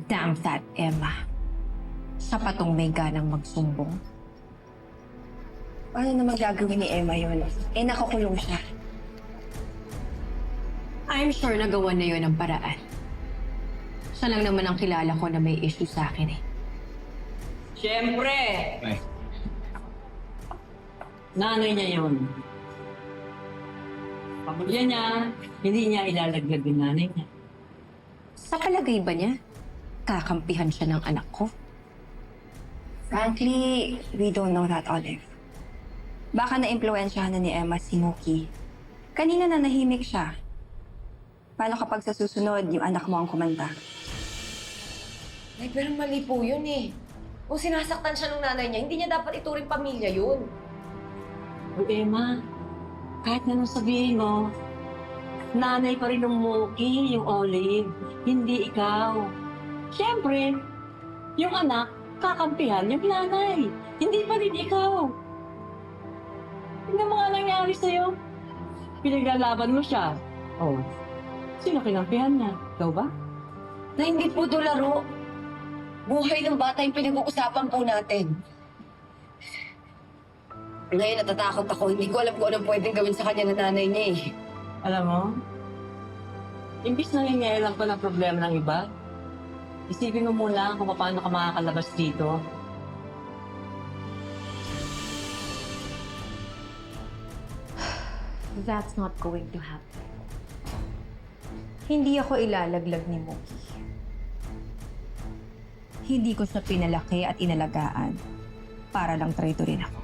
Damn that Emma. Sa patong may ganang magsumbong. Paano naman gagawin ni Emma yun? Eh, nakakulong siya. I'm sure nagawa na yun ang paraan. Siya lang naman ang kilala ko na may issue sa akin eh. Siyempre! Ay. Nanay niya yun. Pamilya niya, hindi niya ilalaglag yung nanay niya. Sa palagay ba niya, kakampihan siya ng anak ko? Frankly, we don't know that, Olive. Baka na-impluensyahan na ni Emma si Muki. Kanina nanahimik siya. Paano kapag sa susunod, yung anak mo ang kumanta? Ay, pero mali po yun eh. Kung sinasaktan siya ng nanay niya, hindi niya dapat ituring pamilya yun. O Emma, kahit na nung sabihin mo, nanay pa rin ng Muki, yung Olive, hindi ikaw. Siyempre, yung anak, kakampihan yung nanay, hindi pa rin ikaw. Tingnan mo nga nangyari sa'yo. Pinaglalaban mo siya. Oh, sino kinampihan niya? Ikaw ba? Na hindi po ito laro. Buhay ng bata yung pinag-uusapan po natin. Ngayon natatakot ako. Hindi ko alam kung anong pwedeng gawin sa kanya ng nanay niya eh. Alam mo, imbis na nangyayarang pa ng problema ng iba, isipin mo muna kung paano ka makakalabas dito. That's not going to happen. Hindi ako ilalaglag ni Mookie. Hindi ko siya pinalaki at inalagaan para lang traitor rin ako.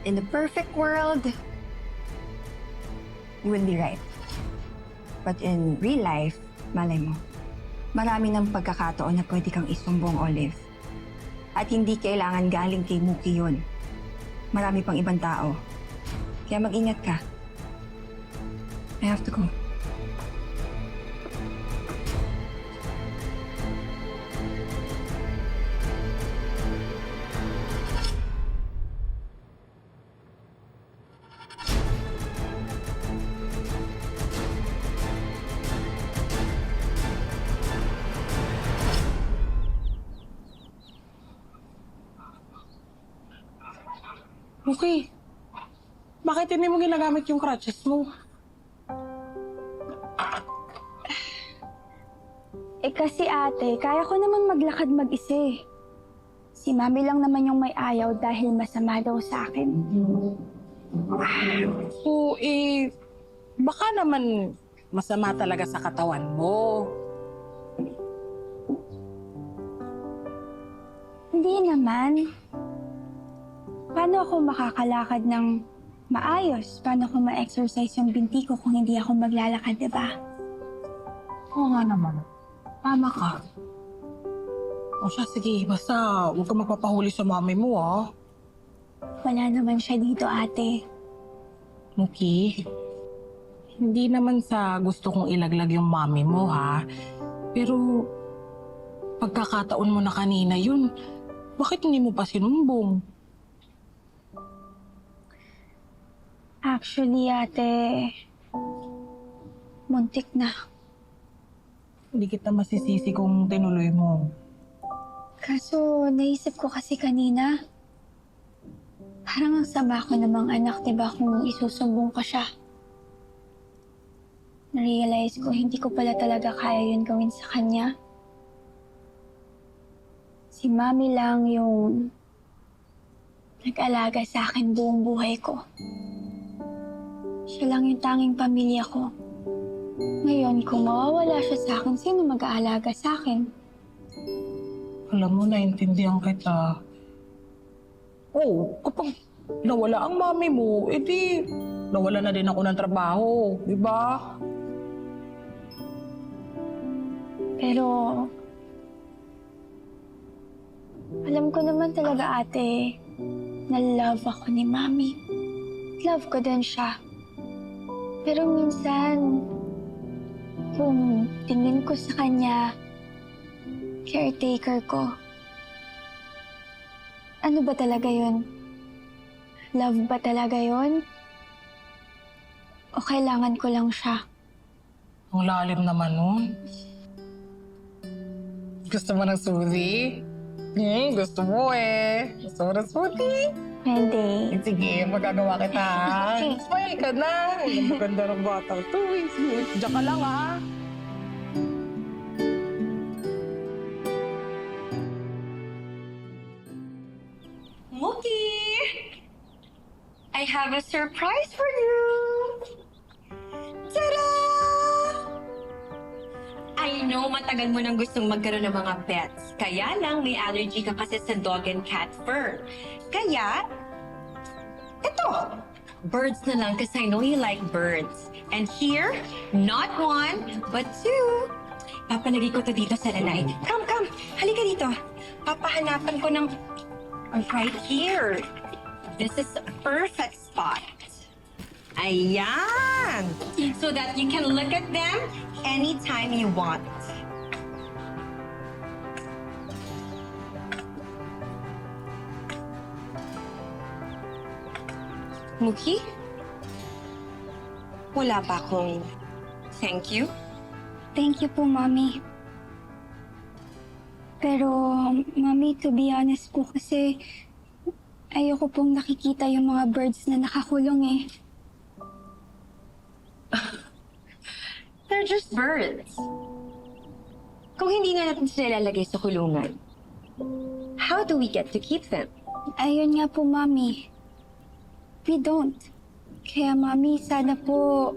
In the perfect world, you would be right. But in real life, malay mo, marami ng pagkakataon na pwede kang isumbong, Olive. At hindi kailangan galing kay Mookie yun. Marami pang ibang tao. Kaya mag-ingat ka. I have to go. Okay. Bakit hindi mo ginagamit yung crutches mo? Eh kasi ate, kaya ko naman maglakad mag-isa eh. Si mami lang naman yung may ayaw dahil masama daw sa akin. So, baka naman masama talaga sa katawan mo. Hindi naman. Paano ako makakalakad ng maayos? Paano ko ma-exercise yung binti ko kung hindi ako maglalakad, diba? Oo nga naman. Tama ka. O siya, sige. Basta huwag ka magpapahuli sa mami mo, ah. Wala naman siya dito, ate. Mookie, hindi naman sa gusto kong ilaglag yung mami mo, ha? Pero, pagkakataon mo na kanina yun, bakit hindi mo pa sinumbong? Actually, ate, muntik na. Hindi kita masisisi kung tinuloy mo. Kaso, naisip ko kasi kanina, parang ang sama ko namang anak, diba, kung isusumbong ko siya. Narealize ko, hindi ko pala talaga kaya yun gawin sa kanya. Si mami lang yung nag-alaga sa akin buong buhay ko. Siya lang yung tanging pamilya ko. Ngayon, kung mawawala siya sa akin, sino mag-aalaga sa akin? Alam mo, naintindihan kita. Oo, kapag nawala ang mami mo, edi nawala na din ako ng trabaho, di ba? Pero, alam ko naman talaga, ate, na love ako ni mami. Love ko din siya. Pero minsan, kung tingin ko sa kanya, caretaker ko. Ano ba talaga yun? Love ba talaga yun? O kailangan ko lang siya? Ang lalim naman nun. Gusto mo ng smoothie? Gusto mo eh. Gusto mo ng smoothie? Pwede. Sige, magagawa kita. Smile ka na. Ang maganda ng batang to. Diyan ka lang, ha? Mookie! I have a surprise for you! Ta-da! I know matagal mo nang gustong magkaroon ng mga pets. Kaya lang may allergy ka kasi sa dog and cat fur. Kaya, ito. Birds na lang kasi I know you like birds. And here, not one, but two. Papalagay ko to dito sa lanay. Come, come. Halika dito. Papahanapan ko ng right here. This is a perfect spot. Ayan! So that you can look at them anytime you want. Mookie? Wala pa akong thank you. Thank you po, Mami. Pero, Mami, to be honest po kasi ayoko pong nakikita yung mga birds na nakakulong eh. They're just birds. Kung hindi nga natin sila ilalagay sa kulungan, how do we get to keep them? Ayun nga po, Mami. We don't. Kaya Mami, sana po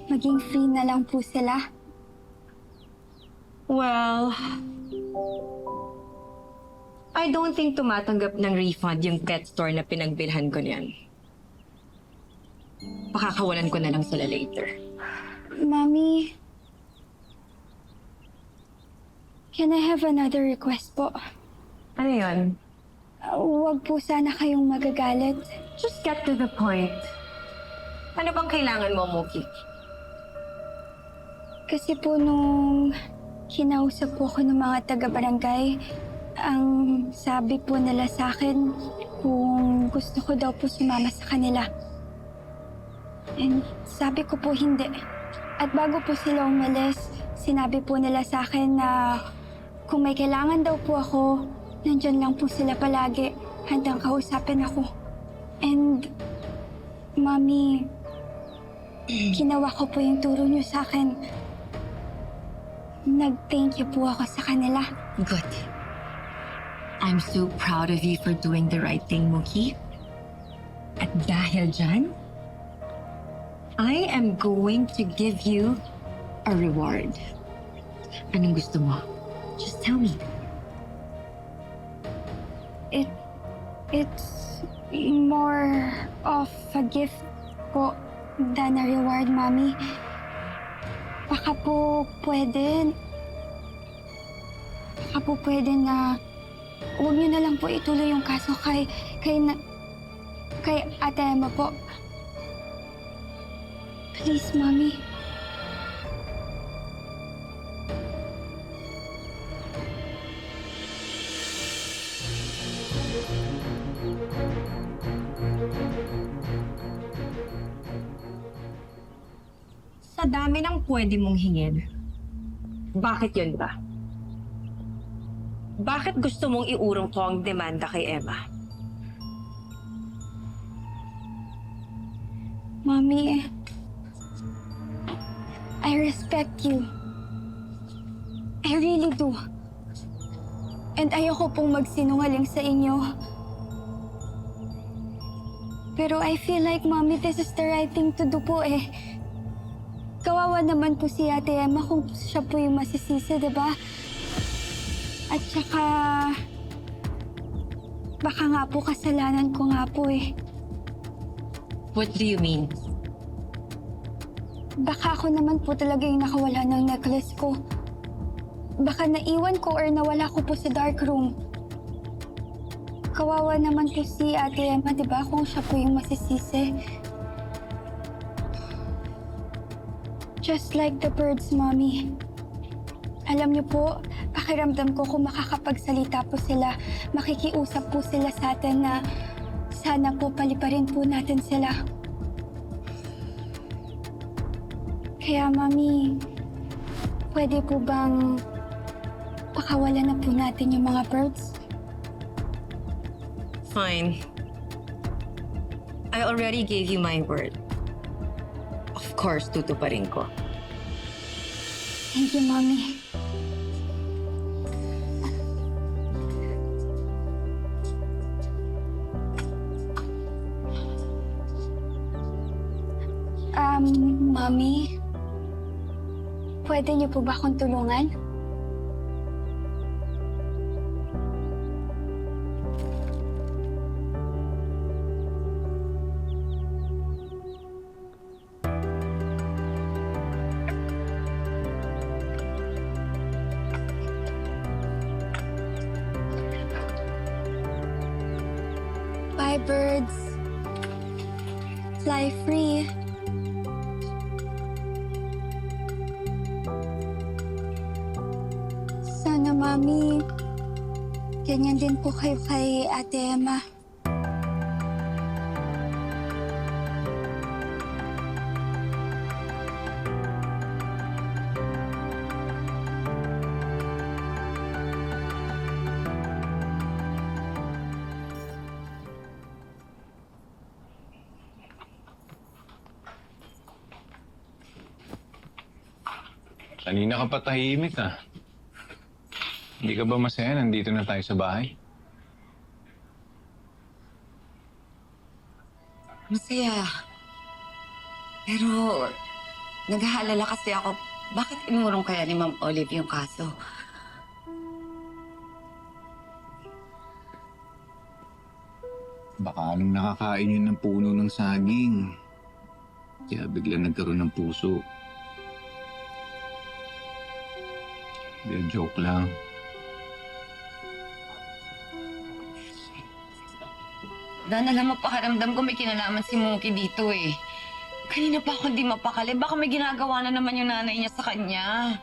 maging free na lang po sila. Well, I don't think tumatanggap ng refund yung pet store na pinagbilhan ko niyan. Pakakawalan ko na lang sila later. Mami, can I have another request po? Ano yun? Huwag po sana kayong magagalit. Just get to the point. Ano bang kailangan mo, Mookie? Kasi po nung kinausap po ako ng mga taga-barangay, ang sabi po nila sa akin kung gusto ko daw po sumama sa kanila. And sabi ko po hindi. At bago po sila umalis, sinabi po nila sa akin na kung may kailangan daw po ako, nandyan lang po sila palagi, handang kausapin ako. And, Mami, ginawa ko po yung turo niyo sa akin. Nag-thank you po ako sa kanila. Good. I'm so proud of you for doing the right thing, Mookie. At dahil dyan, I am going to give you a reward. Anong gusto mo? Just tell me. It's more of a gift po than a reward, Mami. Baka po pwede na huwag niyo na lang po ituloy yung kaso kay Ate Emma po. Please, Mami. Sa dami ng pwede mong hingin, bakit yun ba? Bakit gusto mong iurong ko ang demanda kay Emma? Mami, I respect you. I really do. And ayoko pong magsinungaling sa inyo. Pero I feel like, Mami, this is the right thing to do po eh. Kawawa naman po si Ate Emma kung siya po yung masisisi, di ba? At saka, baka nga po kasalanan ko nga po eh. What do you mean? Baka ako naman po talaga yung nakawala ng necklace ko. Baka naiwan ko or nawala ko po sa dark room. Kawawa naman po si Ate Emma, di ba? Kung siya po yung masisisi. Just like the birds, Mommy. Alam niyo po, pakiramdam ko kung makakapagsalita po sila, makikiusap po sila sa atin na sana po paliparin po natin sila. Kaya, Mami, pwede po bang pakawalan na po natin yung mga birds? Fine. I already gave you my word. Of course, tutuparin ko. Thank you, Mommy. Mommy, pwede niyo po ba akong tulungan? Bye, birds. Fly free. Sana, Mami, ganyan din po kayo kay Ate Emma. Kanina ka pa tahimik ah. Hindi ka ba masaya? Nandito na tayo sa bahay. Masaya. Pero naghahalala kasi ako, bakit inurong kaya ni Ma'am Olive yung kaso? Baka anong nakakain yun ng puno ng saging. Kaya bigla nagkaroon ng puso. Hindi, joke lang. Dan, alam mo, pakaramdam ko may kinalaman si Mookie dito eh. Kanina pa ako di mapakali. Baka may ginagawa na naman yung nanay niya sa kanya.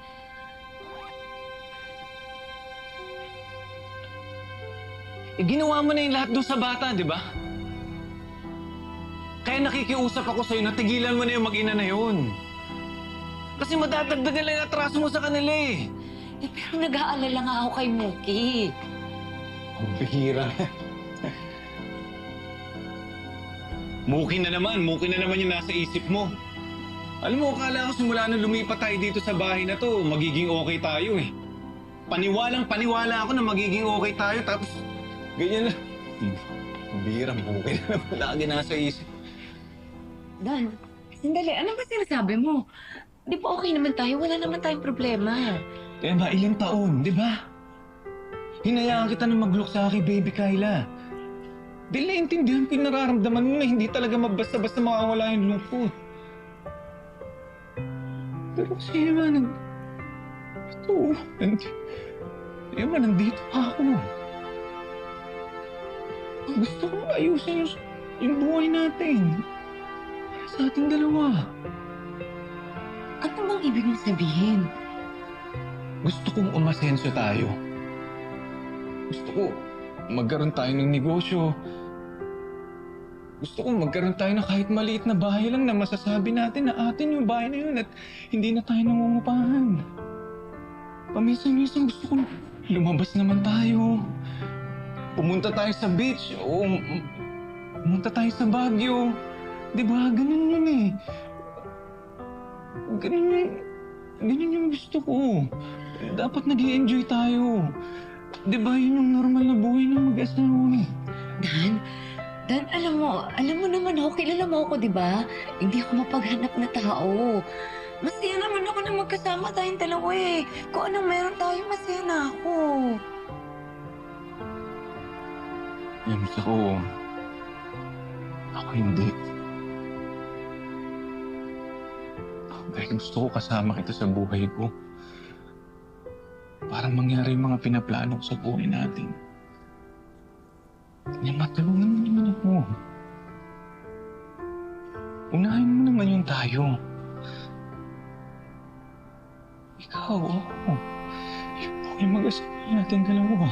Ginawa mo na yung lahat doon sa bata, di ba? Kaya nakikiusap ako sa'yo na tigilan mo na yung mag-ina na yun. Kasi madadagdagan lang yung atraso mo sa kanila eh. Pero nag-aalala nga ako kay Mookie. Ang bihira. Muki na naman yung nasa isip mo. Alam mo, akala ko simula nung lumipat tayo dito sa bahay na to, magiging okay tayo eh. Paniwala ako na magiging okay tayo, tapos ganyan na. Ang bihira, Muki na naman lagi nasa isip. Dan, sandali, ano ba sinasabi mo? Di ba okay naman tayo? Wala naman tayong problema. Emma, ilang taon, di ba? Hinayaan kita na mag-look sa akin, baby Kyla. Dahil naiintindihan ko yung nararamdaman mo na hindi talaga mabasta-basta makawala yung lungkot. Pero kasi Emma, nandito ako. Gusto ko ayusin yung buhay natin. Sa ating dalawa. Ano bang ibig mong sabihin? Gusto kong umasenso tayo. Gusto ko magkaroon tayo ng negosyo. Gusto kong magkaroon tayo ng kahit maliit na bahay lang na masasabi natin na atin yung bahay na yun at hindi na tayo nangungupahan. Paminsan-minsan gusto kong lumabas naman tayo. Pumunta tayo sa beach o pumunta tayo sa Baguio. Diba? Ganun yun eh. Ganun yung gusto ko. Dapat nag-i-enjoy tayo. Diba yun yung normal na buhay ng mag-asawa? Dan, alam mo naman ako, kilala mo ako, di ba? Hindi ako mapaghanap na tao. Masaya naman ako na magkasama tayong dalawa eh. Kung anong meron tayo, masaya na ako. James, ako hindi. Dahil gusto ko kasama kita sa buhay ko. Parang mangyari yung mga pinaplano ko sa buhay natin. Matulungan mo naman ako. Unahin mo naman yung tayo. Ikaw, ako. Yung mag-asawa natin dalawa.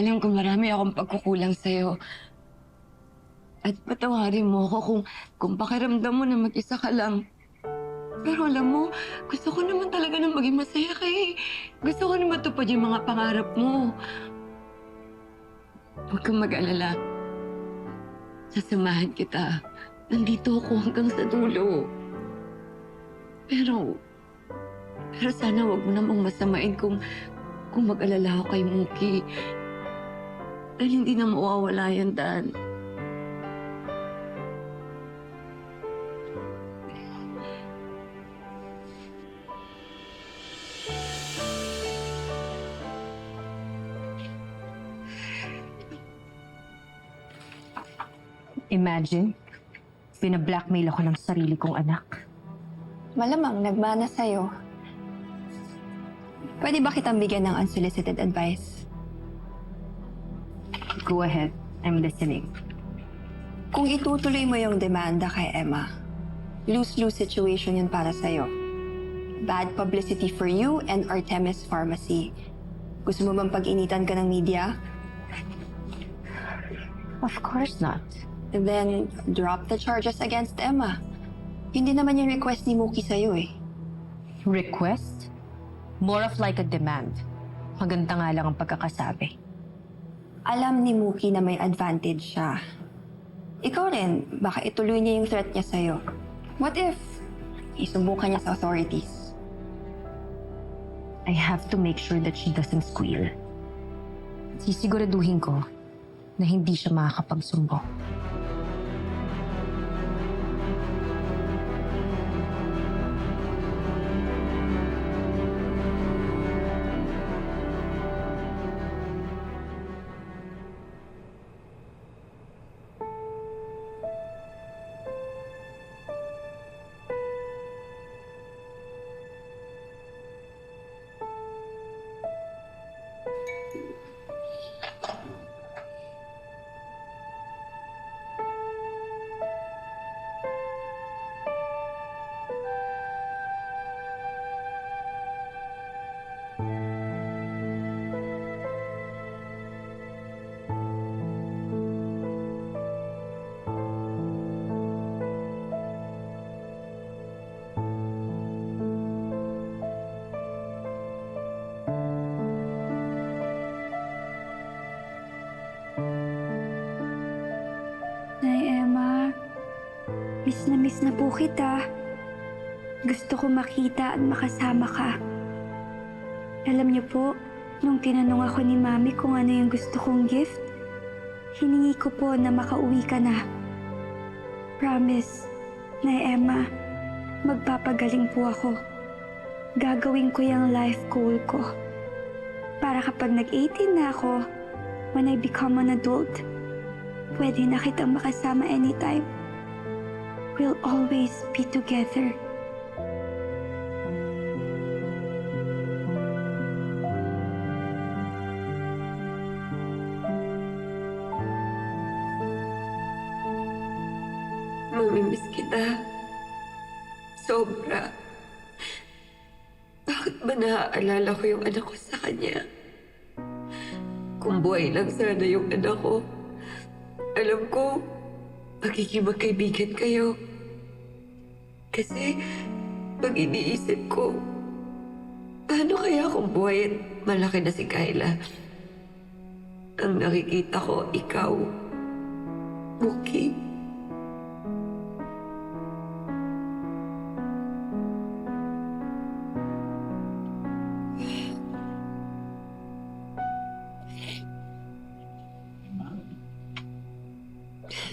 Alam ko marami akong pagkukulang sa'yo. At patawarin mo ako kung pakiramdam mo na mag-isa ka lang. Pero alam mo, gusto ko naman talaga na maging masaya kay. Gusto ko na matupad yung mga pangarap mo. Huwag kang mag-alala. Sasamahan kita. Nandito ako hanggang sa dulo. Pero sana huwag mo namang masamain kung mag-alala ako kay Mookie. Dahil hindi na mawawala yan, Dan. Imagine, pinablackmail ako ng sarili kong anak. Malamang nagmana sa'yo. Pwede ba kitang bigyan ng unsolicited advice? Go ahead. I'm listening. Kung itutuloy mo yung demanda kay Emma, lose-lose situation yun para sa'yo. Bad publicity for you and Artemis Pharmacy. Gusto mo bang pag-initan ka ng media? Of course not. Then, drop the charges against Emma. Hindi naman yung request ni Mookie sa'yo eh. Request? More of like a demand. Maganda nga lang ang pagkakasabi. Alam ni Mookie na may advantage siya. ikaw rin, baka ituloy niya yung threat niya sa'yo. What if isubukan niya sa authorities? I have to make sure that she doesn't squeal. Sisiguraduhin ko na hindi siya makakapagsumbong. Nay Emma, miss na po kita. Gusto ko makita at makasama ka. Alam niyo po, nung tinanong ako ni Mami kung ano yung gusto kong gift, hiningi ko po na makauwi ka na. Promise, Nay Emma, magpapagaling po ako. Gagawin ko yung life goal ko. Para kapag nag-18 na ako, when I become an adult, pwede na kitang makasama anytime. We'll always be together. Mamimiss kita. Sobra. Bakit ba naaalala ko yung anak ko sa kanya? Kung buhay lang sana yung anak ko, alam ko, magiging magkaibigan kayo. Kasi, pag iniisip ko, paano kaya kung buhay at malaki na si Kyla? Ang nakikita ko, ikaw, Mookie.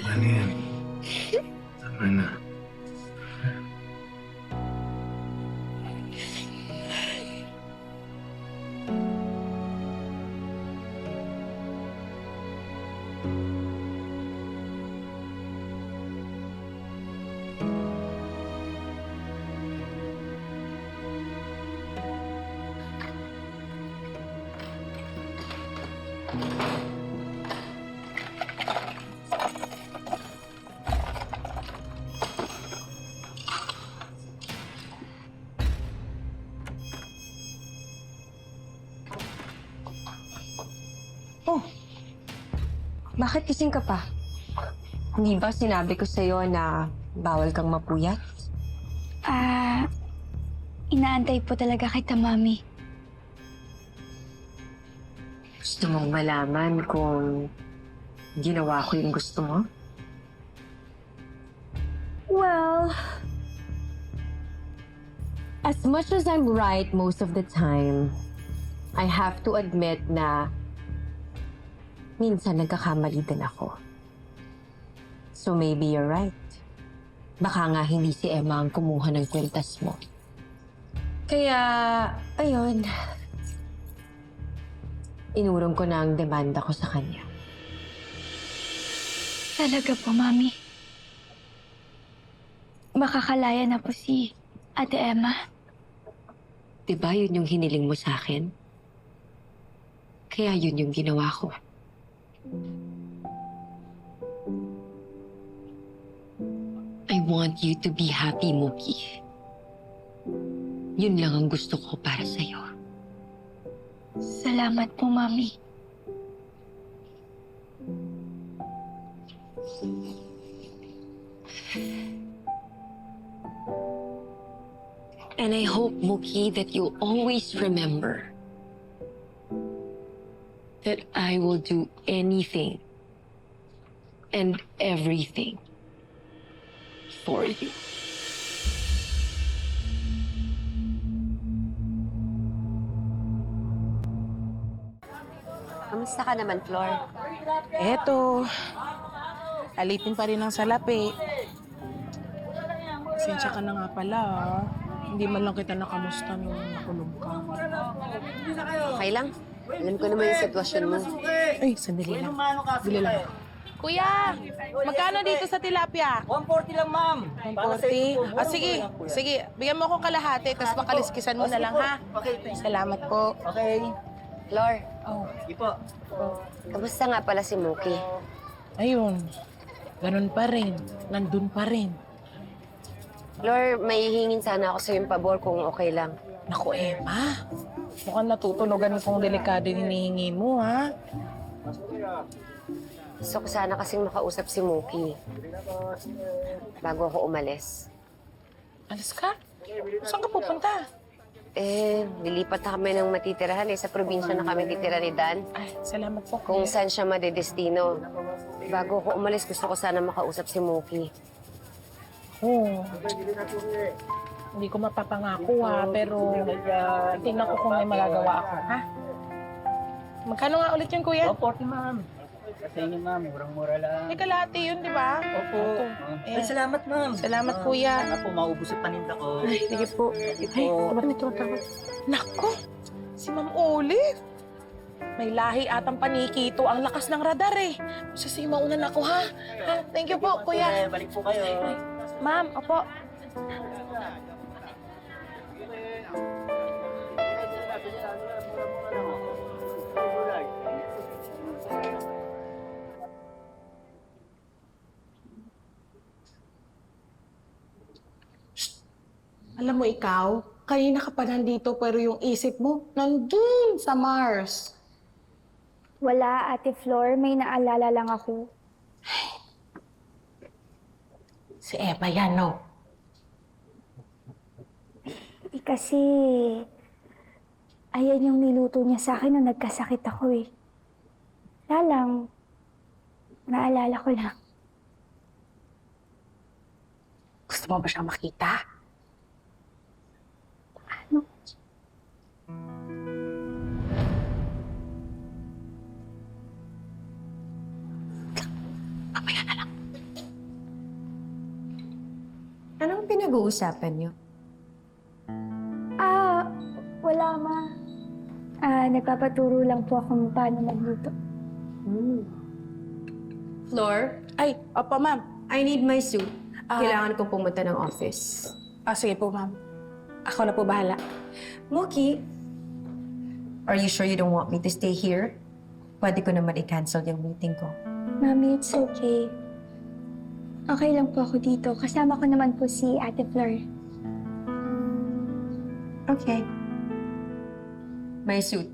Ano yan? Tama na. Bakit kising ka pa? Hindi ba sinabi ko sa'yo na bawal kang mapuyat? Inaantay po talaga kita, Mami. Gusto mong malaman kung ginawa ko yung gusto mo? Well, as much as I'm right most of the time, I have to admit na minsan nagkakamali din ako. So maybe you're right. Baka nga hindi si Emma ang kumuha ng kwintas mo. Kaya, ayun. Inurong ko na ang demanda ko sa kanya. Talaga po, Mami. Makakalaya na po si Ate Emma. Diba yun yung hiniling mo sa akin? Kaya yun yung ginawa ko. I want you to be happy, Mookie. Yun lang ang gusto ko para sa'yo. Salamat po, Mami. And I hope, Mookie, that you'll always remember that I will do anything and everything for you. Kamusta ka naman, Flor? Eto, alipin pa rin ang salapi. Sensya ka na nga pala, ah. Hindi man lang kita nakamusta nung nakulong ka. Okay lang. Alam ko naman yung sitwasyon mo. Ay, sandali lang. Bili lang. Kuya, magkano dito sa tilapia? 140 lang, ma'am. 140? Ah, sige. Sige, bigyan mo ako kalahati, tapos makaliskisan mo na lang, ha? Salamat po. Okay. Flor, Sige po. kamusta nga pala si Mookie? Ayun, ganun pa rin. Nandun pa rin. Flor, may hihingin sana ako sa yung pabor kung okay lang. Naku, Emma. Mukhang natutulogan kung delikado yung hinihingi mo, ha? Gusto ko sana kasing makausap si Mookie bago ako umalis. Alis ka? Saan ka pupunta? Lilipat na kami ng matitirahan sa probinsya na kami titira ni Dan. Ay, salamat po. Kung saan siya madedestino. Bago ako umalis, gusto ko sana makausap si Mookie. Oo. Hindi ko mapapangako, ha? Pero tingnan ko kung may magagawa ako, ha? Magkano nga ulit yun, kuya? 140, ma'am. Sa inyo, ma'am. Murang-mura lang. May kalahati yun, di ba? Opo. Ito. Ay, salamat, ma'am. Salamat, kuya. Sana po, maubos yung paninda ko. Sige po. Ay, ano ito? Nako! Si Ma'am Olive! May lahi atang panikito. Ang lakas ng radar, eh. Kasi maunan ako, ha? Thank you po, kuya. Balik po kayo. Ma'am, opo. Alam mo ikaw, kanina ka pa nandito pero yung isip mo nandun sa Mars. Wala, Ate Flor. May naalala lang ako. Si Eva yan, no? Kasi ayan yung niluto niya sa akin nung nagkasakit ako eh. Wala lang. Naalala ko lang. Gusto mo ba siyang makita? Ano? Mamaya na lang. Anong pinag-uusapan niyo? Wala, Ma. Nagpapaturo lang po ako paano magluto. Flor, Ay, opo, ma'am. I need my suit. Kailangan kong pumunta ng office. Sige po, ma'am. Ako na po bahala. Mookie, are you sure you don't want me to stay here? Pwede ko naman i-cancel yung meeting ko. Mami, it's okay. Okay lang po ako dito. Kasama ko naman po si Ate Flor. Okay. My suit.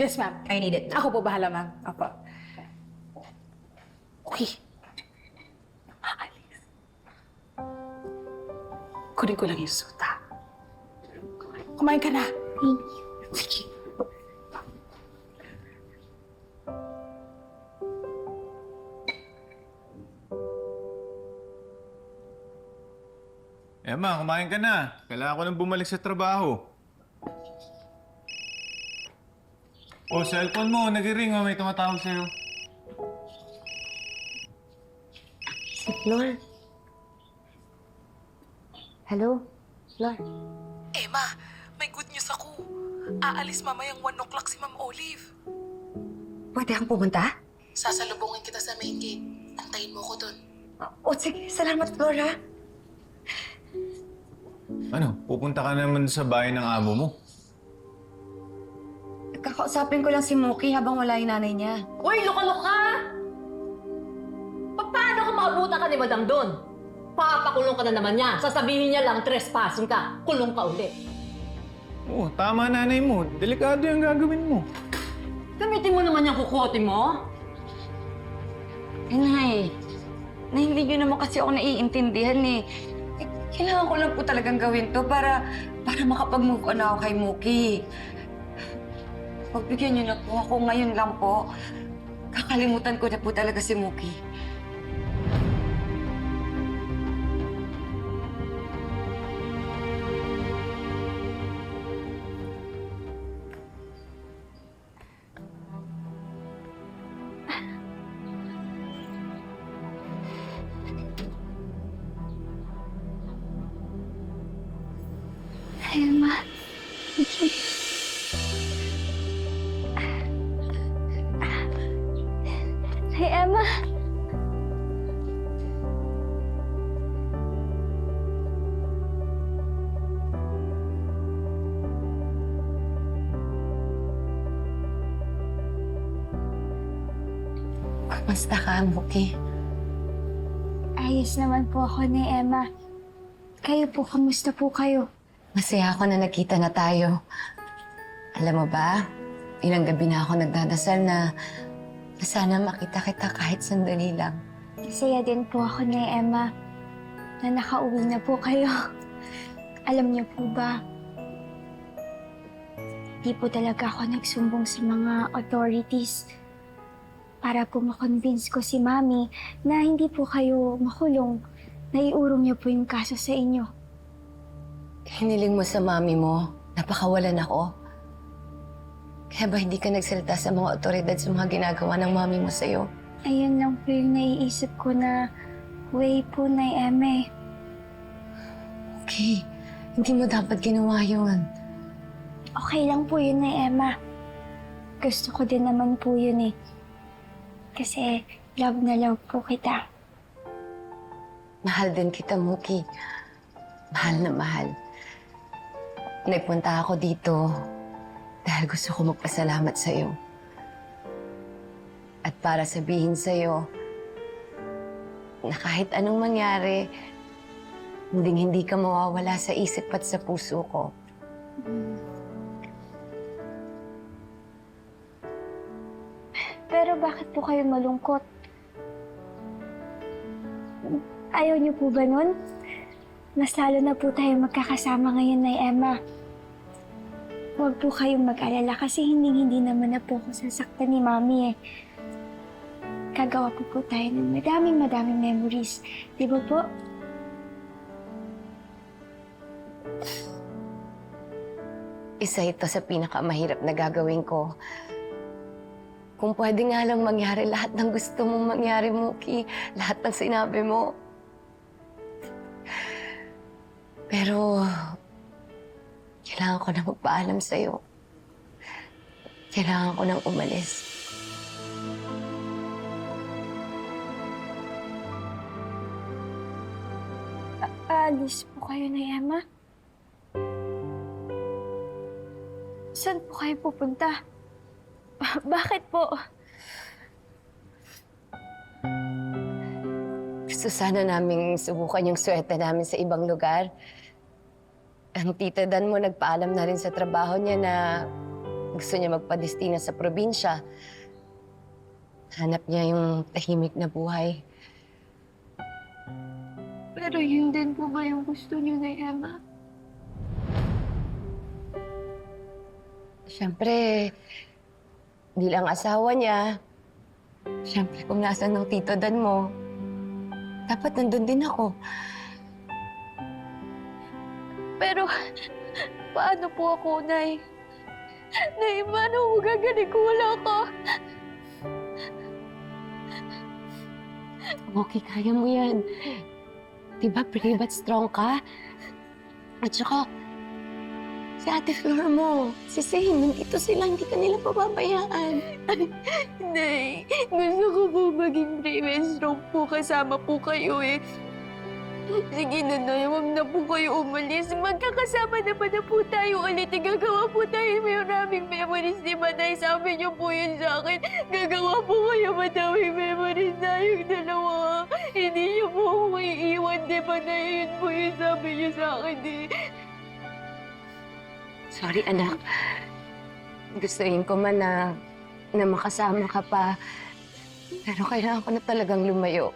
Yes, ma'am. I need it. Ako po bahala, ma'am. Opo. Okay. Aalis. Kunin ko lang yung suit, ha? Kumain ka na. Thank you. Sige. Emma, kumain ka na. Kailangan ko nang bumalik sa trabaho. Oh, cellphone mo. Nag-ring. May tumatawag sa'yo. Si Flor. Hello? Flor? Emma, may good news ako. Aalis mamayang 1 o'clock si Ma'am Olive. Pwede kang pumunta? Sasalubungin kita sa main gate. Antayin mo ko dun. Sige. Salamat, Flora. Ano? Pupunta ka naman sa bahay ng amo mo? Kakausapin ko lang si Mookie habang wala yung nanay niya. Uy, luka-luka! Paano ka maabutan ka ni Madam doon? Papakulong ka na naman niya. Sasabihin niya lang, trespassing ka. Kulong ka ulit. Oo, tama nanay mo. Delikado yung gagawin mo. Gamitin mo naman yung kukote mo. Nay, hindi niyo naman kasi ako naiintindihan eh. Kailangan ko lang po talagang gawin to para makapag-move on ako kay Mookie. Pagbigyan niyo na po ako ngayon lang po. Kakalimutan ko na po talaga si Mookie. Emma. Okay. Hey, Emma. Kamusta ka, Muki? Ayos naman po ako ni Emma. Kayo po, kamusta po kayo? Masaya ako na nakita na tayo. Alam mo ba, ilang gabi na ako nagdadasal na sana makita kita kahit sandali lang. Masaya din po ako ni Emma na nakauwi na po kayo. Alam niyo po ba, di po talaga ako nagsumbong sa mga authorities para po makonvince ko si Mami na hindi po kayo makulong. Naiurong niyo po yung kaso sa inyo. Hiniling mo sa mami mo, napakawalan ako. Kaya ba hindi ka nagsalita sa mga otoridad sa mga ginagawa ng mami mo sa'yo? Ayun lang po yung naiisip ko na way po na Eme. Okay, hindi mo dapat ginawa yun. Okay lang po yun na Emma. Gusto ko din naman po yun eh. Kasi love na love po kita. Mahal din kita, Muki. Mahal na mahal. Nagpunta ako dito dahil gusto ko magpasalamat sa'yo. At para sabihin sa'yo na kahit anong mangyari, hindi ka mawawala sa isip at sa puso ko. Pero bakit po kayo malungkot? Ayaw niyo po ba nun? Mas lalo na po tayo magkakasama ngayon na Emma. Huwag po kayong mag-alala kasi hindi naman na po ako sasaktan ni Mami eh. Gagawa po tayo ng madaming memories. Di ba po? Isa ito sa pinakamahirap na gagawin ko. Kung pwede nga lang mangyari lahat ng gusto mong mangyari, Muki. Lahat ng sinabi mo. Pero, kailangan ko na magpaalam sa'yo. Kailangan ko nang umalis. Aalis po kayo na Emma? Saan po kayo pupunta? Bakit po? Gusto sana naming subukan yung swerte namin sa ibang lugar. Ang tita Dan mo nagpaalam na rin sa trabaho niya na gusto niya magpadestina sa probinsya. Hanap niya yung tahimik na buhay. Pero yun din po ba yung gusto niyo na Emma? Siyempre, bilang asawa niya, siyempre kung nasan ng tito Dan mo, dapat nandun din ako. Pero, paano po ako, Nay? Nay, paano mo gagaling kung wala ka? Okay, kaya mo yan. Diba, brave at strong ka? At saka, si Ate Flor mo, si Zane, nandito sila, hindi ka nila pababayaan. Nay, gusto ko po maging brave and strong po kasama po kayo eh. Sige na, Nay, huwag na po kayo umalis. Magkakasama naman na po tayo ulit. Gagawa po tayo maraming memories, di ba, Nay? Sabi niyo po yun sa akin. Gagawa po kayo madaming memories tayong dalawa. Hindi niyo po ako iiwan, di ba, Nay? Yun po yung sabi niyo sa akin eh. Sorry, anak. Gustuin ko man na makasama ka pa. Pero kailangan ko na talagang lumayo.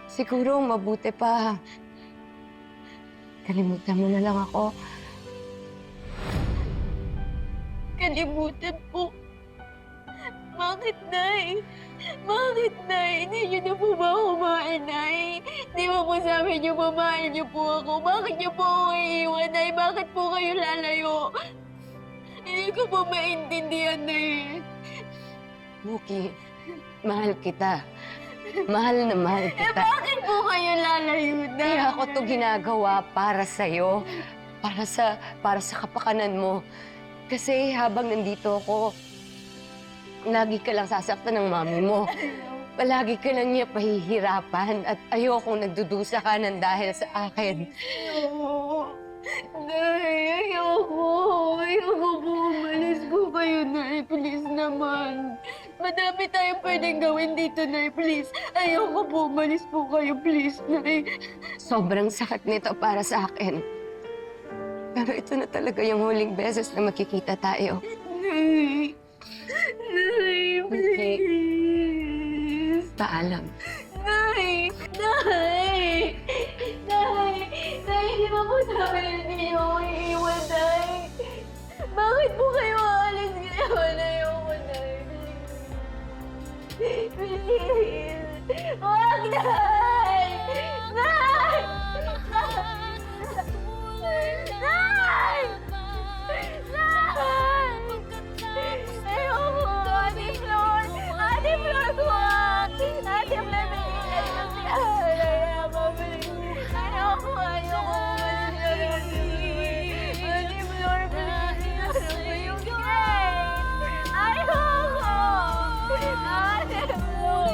Siguro mabuti pa. Kalimutan mo na lang ako. Kalimutan po. Bakit, Nay? Bakit, Nay? Hindi niyo na po ba ako mahal, Nay? Di ba po sabi niyo mamahal niyo po ako? Bakit niyo po ako iiwan, Nay? Bakit po kayo lalayo? Hindi ko po maintindihan, Nay. Muki, mahal kita. Mahal na mahal kita. Bakit po kayo lalayo, Nay? Kaya ako to ginagawa para sa'yo. para sa kapakanan mo. Kasi habang nandito ako, lagi ka lang sasaktan ng mami mo. Palagi ka lang niya pahihirapan at ayokong nagdudusa ka ng dahil sa akin. Nay, ayoko. Ayoko po. Umalis po kayo, Nay. Please naman. Madami tayong pwedeng gawin dito, Nay. Please. Ayoko po. Umalis po kayo, please, Nay. Sobrang sakit nito para sa akin. Pero ito na talaga yung huling beses na magkikita tayo. Nay. Nay, please. Paalam. Nay! Nay! Nay! Nay, hindi ba po sabi na hindi niyo ako iiwan, Nay? Bakit po kayo aalis ngayon? Ayoko, Nay. Please! Huwag, Nay! Nay! Nay! Nay! Ayoko! Ate Flor! Ate Flor, huwag! Ate Flor, bigyan niyo si Ara. Ayoko! Ayoko! Ate Flor, bigyan niyo si yung gate! Ayoko! Ate Flor!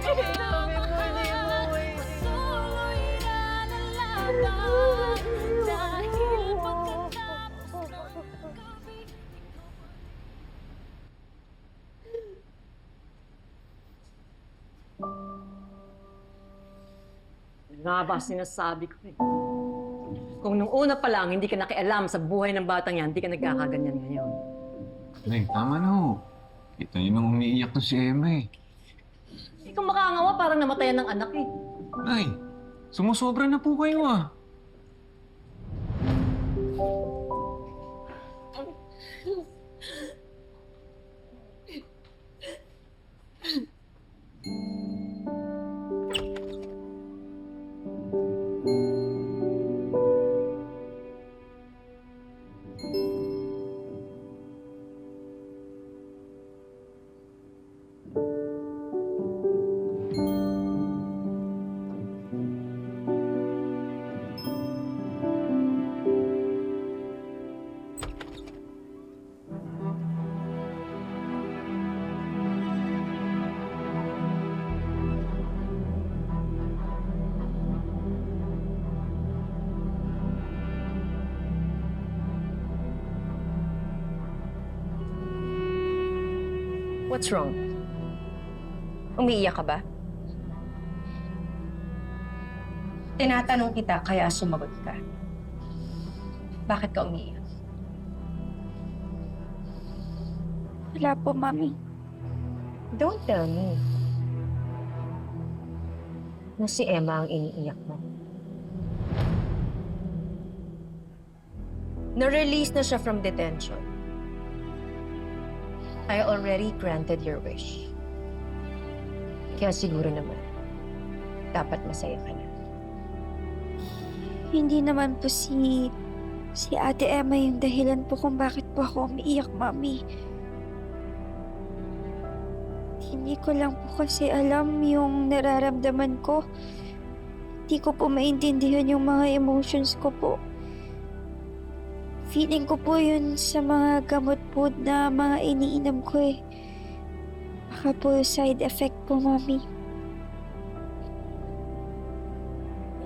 Sabi mo na yung Nga ba sinasabi ko eh. Kung nung una pa lang hindi ka nakialam sa buhay ng batang yan, hindi ka nagkakaganyan ngayon. Nay, tama na ho. Kita niyo nang umiiyak to si Emma eh. Ikaw makangawa parang namatayan ng anak eh. Nay, sumusobra na po kayo ah. What's wrong? Umiiyak ka ba? Tinatanong kita kaya sumagot ka. Bakit ka umiiyak? Wala po, Mami. Don't tell me na si Emma ang iniiyak mo. Na-release na siya from detention. I already granted your wish. Kaya siguro naman, dapat masaya ka na. Hindi naman po si Ate Emma yung dahilan po kung bakit po ako umiiyak, Mami. Hindi ko lang po kasi alam yung nararamdaman ko. Hindi ko po maintindihan yung mga emotions ko po. Feeling ko po yun sa mga gamot po na mga iniinom ko eh. Baka po side effect po, Mami.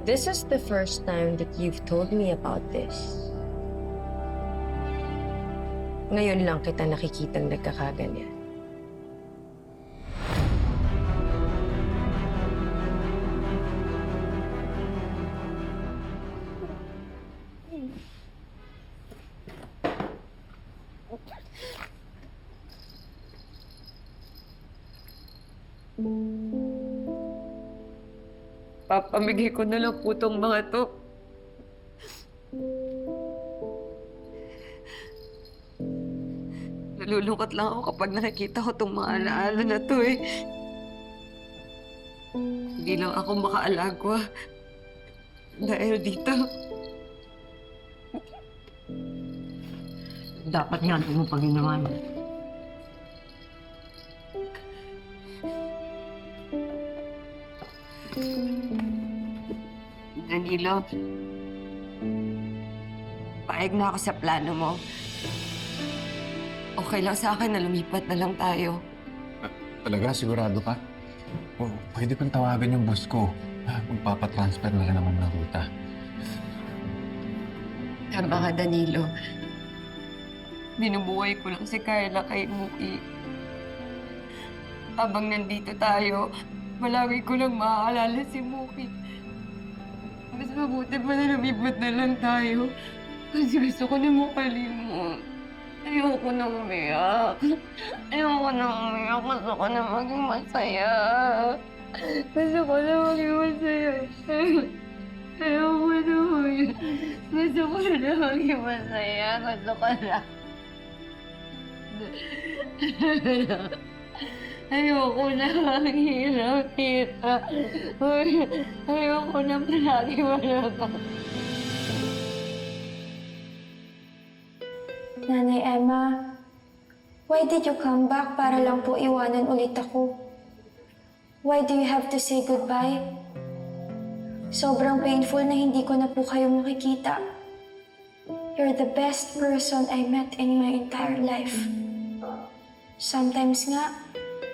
This is the first time that you've told me about this. Ngayon lang kita nakikitang nagkakaganyan. Papamigay ko na lang po tong mga to. Nalulungkot lang ako kapag nakikita ko tong mga alaala na to eh. Hindi lang ako makaalagwa dahil dito. Dapat nga hindi mo pag-inawan. Danilo, papayag na ako sa plano mo. Okay lang sa akin na lumipat na lang tayo. Talaga? Sigurado ka? O, pwede pang tawagan yung boss ko. Magpapatransfer na lang naman ng ruta. Tama ka, Danilo. Binubuhay ko lang si Carla kay Muki. Habang nandito tayo, malagi ko lang maaalala si Muki. Mas mabuti pa na lumipat na lang tayo. Kasi gusto ko na makalimot. Ayoko na umiyak. Ayoko na umiyak. Gusto ko na maging masaya. Gusto ko na maging masaya. Ayoko na umiyak. Gusto ko na maging masaya. Gusto ko na. Ayoko na hirap-hirap. Ayoko na palagi malaba. Nanay Emma, why did you come back para lang po iwanan ulit ako? Why do you have to say goodbye? Sobrang painful na hindi ko na po kayo makikita. You're the best person I met in my entire life. Sometimes nga,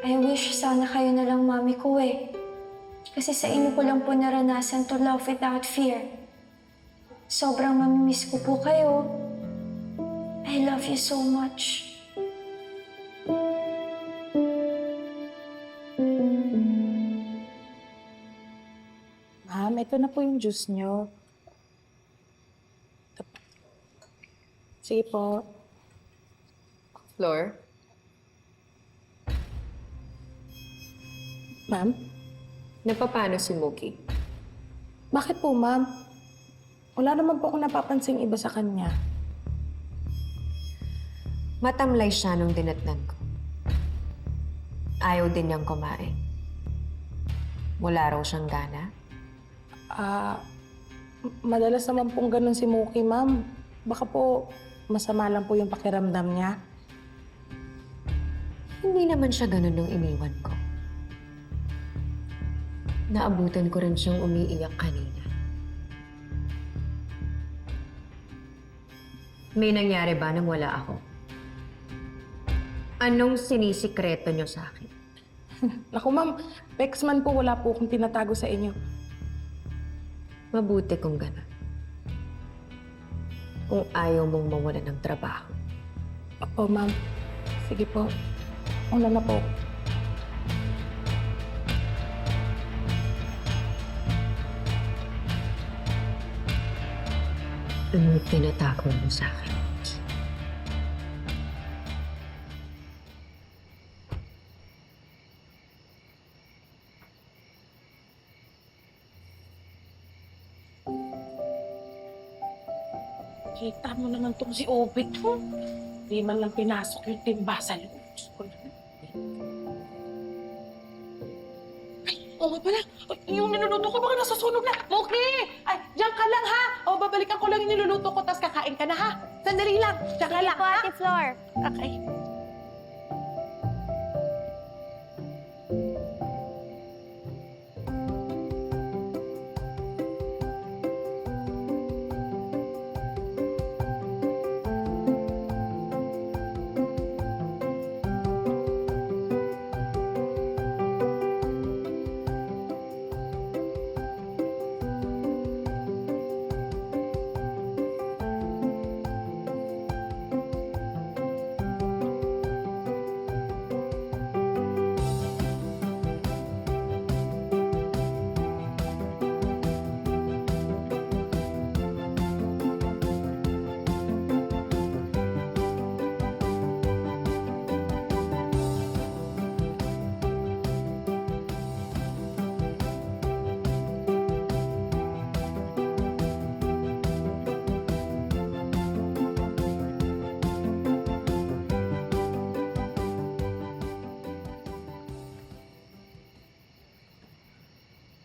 I wish sana kayo na lang mami ko eh. Kasi sa inyo ko lang po naranasan to love without fear. Sobrang mamimiss ko po kayo. I love you so much. Ma'am, ito na po yung juice nyo. Ito po. Sige po. Flor? Ma'am? Napapano si Muki? Bakit po, ma'am? Wala naman po akong napapansing iba sa kanya. Matamlay siya nung dinatnan ko. Ayaw din niyang kumain. Wala raw siyang gana. Madalas naman pong ganun si Muki, ma'am. Baka po masama lang po yung pakiramdam niya. Hindi naman siya ganun nung iniwan ko. Naabutan ko rin siyang umiiyak kanina. May nangyari ba nang wala ako? Anong sinisikreto niyo sa akin? Naku, ma'am. Pexman po, wala po akong tinatago sa inyo. Mabuti kung gano'n. Kung ayaw mong mawalan ng trabaho. Opo, ma'am. Sige po. Una na po. Anong tinatago mo sa akin? Kita mo naman tong si Obit, ho. Di man lang pinasok yung timba sa loob. Diyos ko naman. Ay, oo nga pala. Yung niluluto ko baka nasusunog na. Muki! Ay, diyan ka lang, ha? O, babalikan ko lang yung niluluto ko, tapos kakain ka na, ha? Sandali lang. Diyan ka lang, ha? Ate Flor. Okay.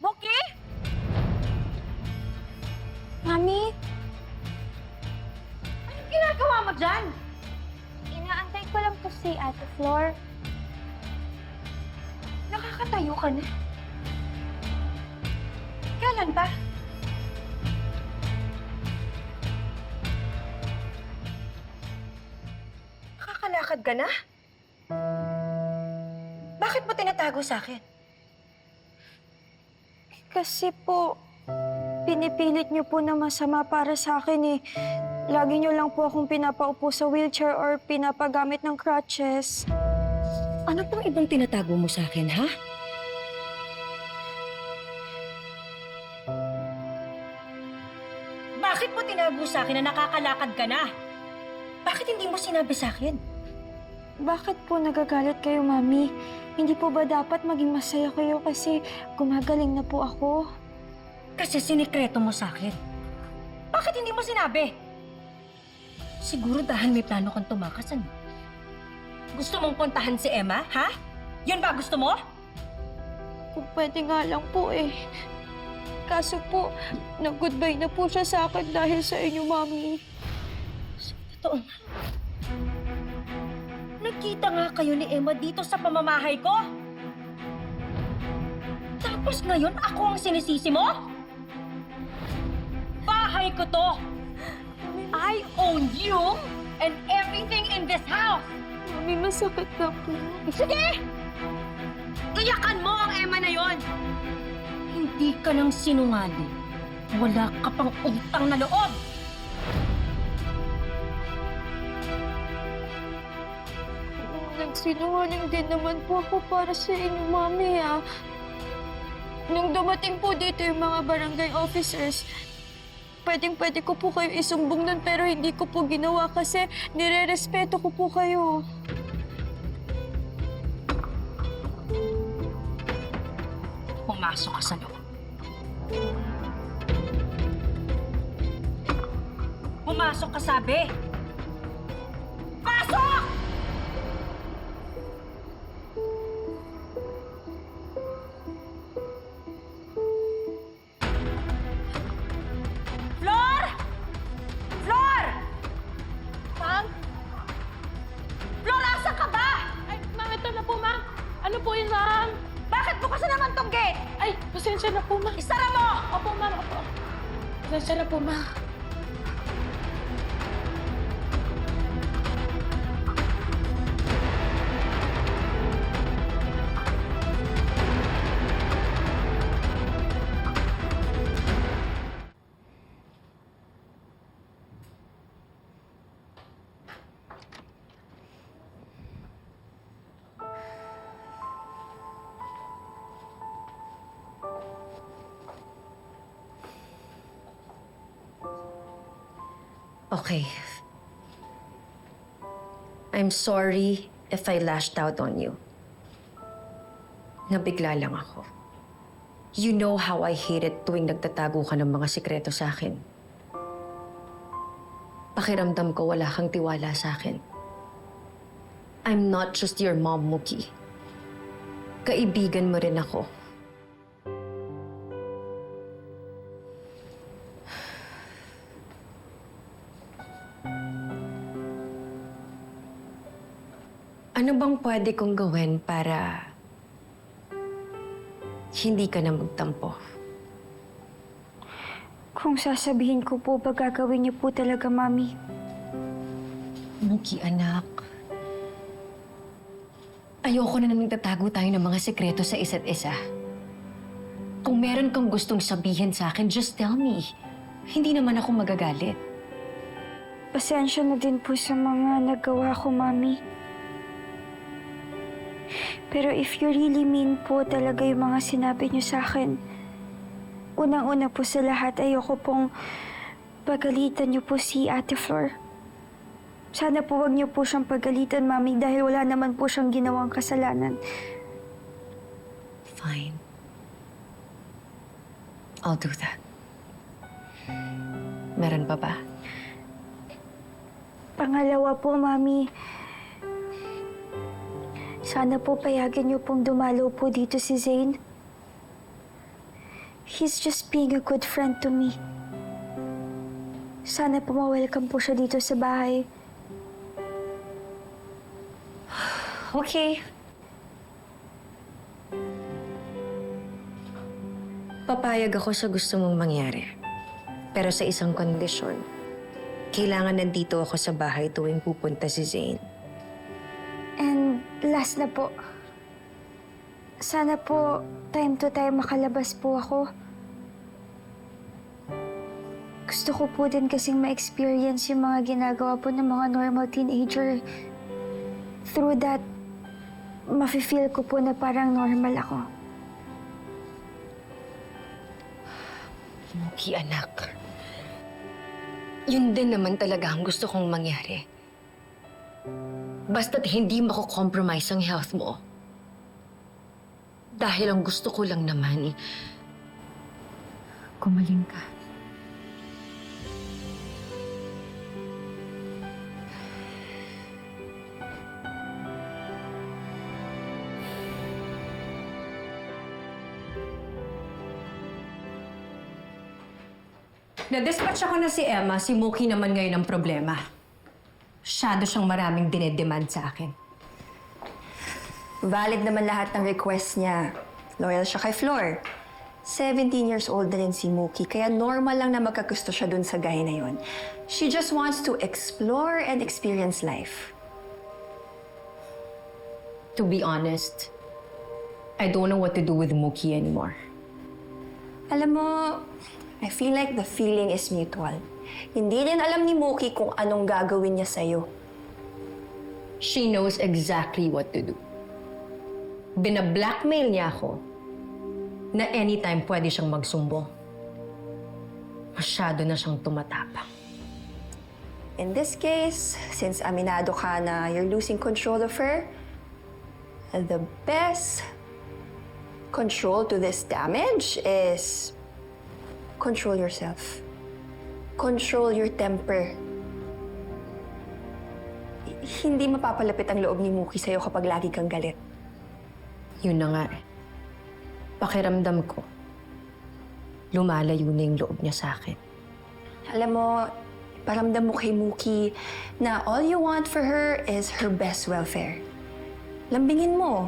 Muki? Mami? Anong ginagawa mo dyan? Inaantay ko lang po si Ate Flor. Nakakatayo ka na. Kailan ba? nakakalakad ka na? Bakit mo tinatago sa akin? Kasi po, pinipilit niyo po na masama para sa akin eh. Lagi niyo lang po akong pinapaupo sa wheelchair or pinapagamit ng crutches. Ano pang ibang tinatago mo sa akin, ha? Bakit mo tinago sa akin na nakakalakad ka na? Bakit hindi mo sinabi sa akin? Bakit po nagagalit kayo, Mami? Hindi po ba dapat maging masaya kayo kasi gumagaling na po ako? Kasi sinikreto mo sa akin. Bakit hindi mo sinabi? Siguro dahil may plano kang tumakas, ano? Gusto mong puntahan si Emma, ha? Yun ba gusto mo? Kung pwede nga lang po eh. Kaso po, nag-goodbye na po siya sa akin dahil sa inyo, Mami. Totoo nga. Nagkita nga kayo ni Emma dito sa pamamahay ko. Tapos ngayon, ako ang sinisisi mo? Bahay ko to. I own you and everything in this house. Mami, masakit na po. Sige! Iyakan mo ang Emma na yon. Hindi ka nang sinungaling. Wala ka pang utang na loob. Nagsinungaling din naman po ako para sa inyo, Mami, ah. Nung dumating po dito yung mga barangay officers, pwedeng-pwede ko po kayo isumbong nun pero hindi ko po ginawa kasi nire-respeto ko po kayo. Pumasok ka sa loob. Pumasok ka, sabi! Pasok! Flor! Flor! Ma'am? Flor, asa ka ba? Ay, ma'am, ito na po, ma'am. Ano po yun, ma'am? Bakit bukasan naman tong gate? Ay, pasensya na po, ma'am. Isara mo! Opo, ma'am, opo. Pasensya na po, ma'am. Okay. I'm sorry if I lashed out on you. Nabigla lang ako. You know how I hate it tuwing nagtatago ka ng mga sikreto sa akin. Pakiramdam ko wala kang tiwala sa akin. I'm not just your mom, Mookie. Kaibigan mo rin ako. Ano bang pwede kong gawin para hindi ka na magtampo? Kung sasabihin ko po ba gagawin niyo po talaga, Mami? Mookie, anak. Ayoko na nagtatago tayo ng mga sekreto sa isa't isa. Kung meron kang gustong sabihin sa akin, just tell me. Hindi naman ako magagalit. Pasensya na din po sa mga nagawa ko, Mami. Pero if you really mean po talaga yung mga sinabi niyo sa akin, unang-una po sa lahat, ayoko pong pagalitan niyo po si Ate Flor. Sana po wag niyo po siyang pagalitan, Mami, dahil wala naman po siyang ginawang kasalanan. Fine. I'll do that. Meron pa ba? Pangalawa po, Mami, sana po payagan niyo pong dumalaw po dito si Zane. He's just being a good friend to me. Sana po ma-welcome po siya dito sa bahay. Okay. Papayag ako sa gusto mong mangyari. Pero sa isang kondisyon. Kailangan nandito ako sa bahay tuwing pupunta si Zane. last na po. Sana po, time to time makalabas po ako. Gusto ko po din kasing ma-experience yung mga ginagawa po ng mga normal teenager. Through that, mafe-feel ko po na parang normal ako. Muki, anak. Yun din naman talaga ang gusto kong mangyari. Basta't hindi mako-compromise ang health mo. Dahil ang gusto ko lang naman, gumaling ka. Na-dispatch ako na si Emma, si Mookie naman ngayon ang problema. Masyado siyang maraming dinedemand sa akin. Valid naman lahat ng request niya. Loyal siya kay Flor. 17 years old na rin si Mookie, kaya normal lang na magkagusto siya dun sa guy na yun. She just wants to explore and experience life. To be honest, I don't know what to do with Mookie anymore. Alam mo, I feel like the feeling is mutual. Hindi rin alam ni Mookie kung anong gagawin niya sa'yo. She knows exactly what to do. Bina-blackmail niya ako na anytime pwede siyang magsumbong. Masyado na siyang tumatapang. In this case, since aminado ka na you're losing control of her, the best control to this damage is control yourself. Control your temper. Hindi mapapalapit ang loob ni Mookie sa'yo kapag lagi kang galit. Yun na nga eh. Pakiramdam ko, lumalayo na yung loob niya sa akin. Alam mo, paramdam mo kay Mookie na all you want for her is her best welfare. Lambingin mo.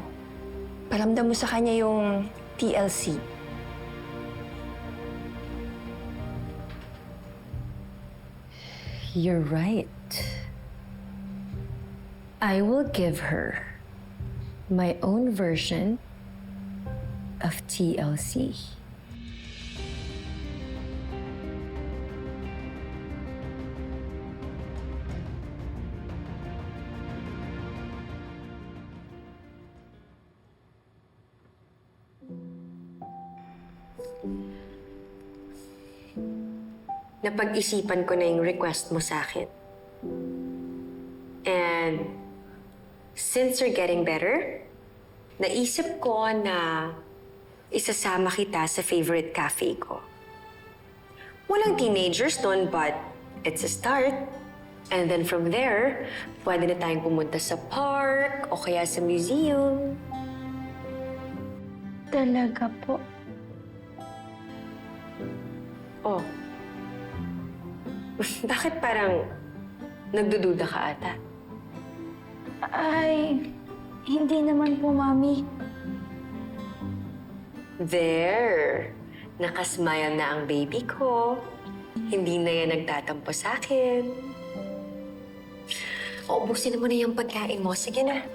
Paramdam mo sa kanya yung TLC. You're right. I will give her my own version of TLC. Napag-isipan ko na yung request mo sa akin. And since you're getting better, naisip ko na isasama kita sa favorite cafe ko. Walang teenagers doon, but it's a start. And then from there, pwede na tayong pumunta sa park o kaya sa museum. Talaga po. Oh. Bakit parang nagdududa ka ata? Ay, hindi naman po, Mami. There! Nakasmile na ang baby ko. Hindi na yan nagtatampo sa akin. Ubusin mo na yung pagkain mo. Sige na.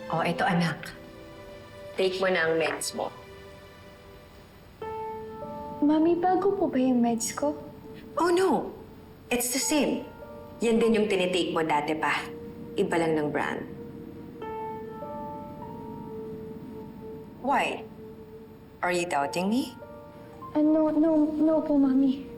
Oh, eto anak. Take mo na ang meds mo. Mami, bago po ba yung meds ko? Oh no! It's the same. Yan din yung tinitake mo dati pa. Iba lang ng brand. Why? Are you doubting me? No po, Mami.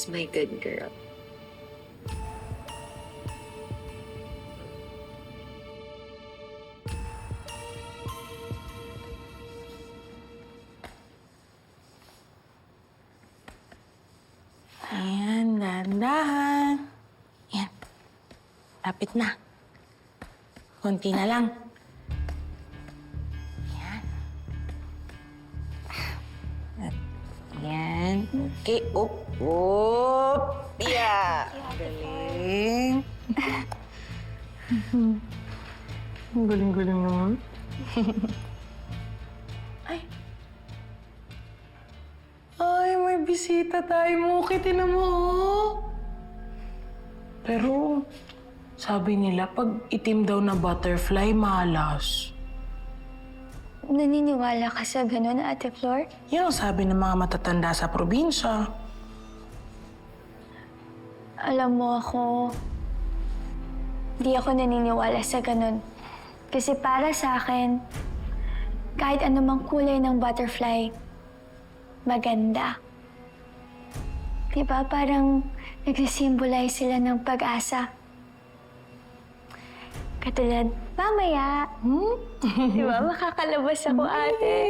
That's my good girl. Ayan, dahan-dahan. Ayan. Lapit na. Konti na lang. Ayan. At, ayan. Okay, up. Yeah. Galing. Ang galing-galing naman. Ay, may bisita tayo, Muki. Tinan mo, oh. Pero, sabi nila, pag itim daw na butterfly, malas. Naniniwala ka sa ganun, Ate Flor? Yan ang sabi ng mga matatanda sa probinsya. Alam mo ako, di ako naniniwala sa ganun. Kasi para sa akin, kahit anumang kulay ng butterfly, maganda. Diba parang nagsisimbolize sila ng pag-asa? Katulad, mamaya. Diba makakalabas ako, ate?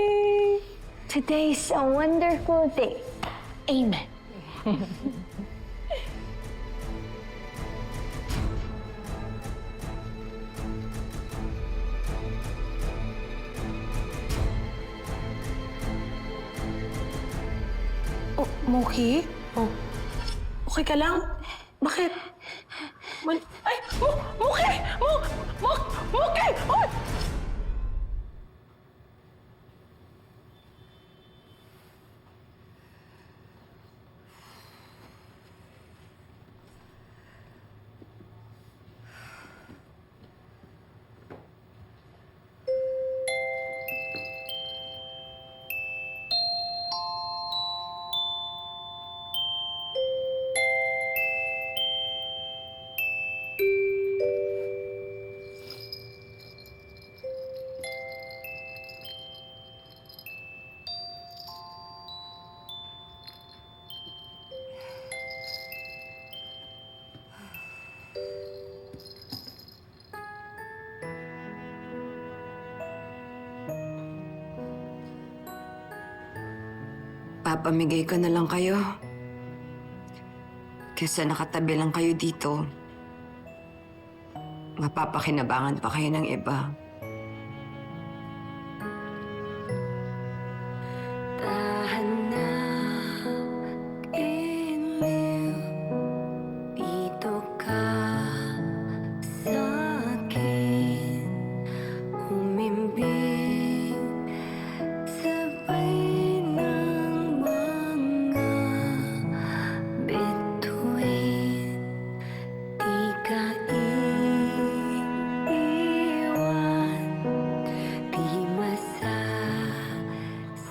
Today's a wonderful day. Amen. Oh, Muki? Oh, okay ka lang? Bakit? Ay! Muki! Muki! Oy! Papamigay ko na lang kayo. Kesa nakatabi lang kayo dito. Mapapakinabangan pa kayo ng iba.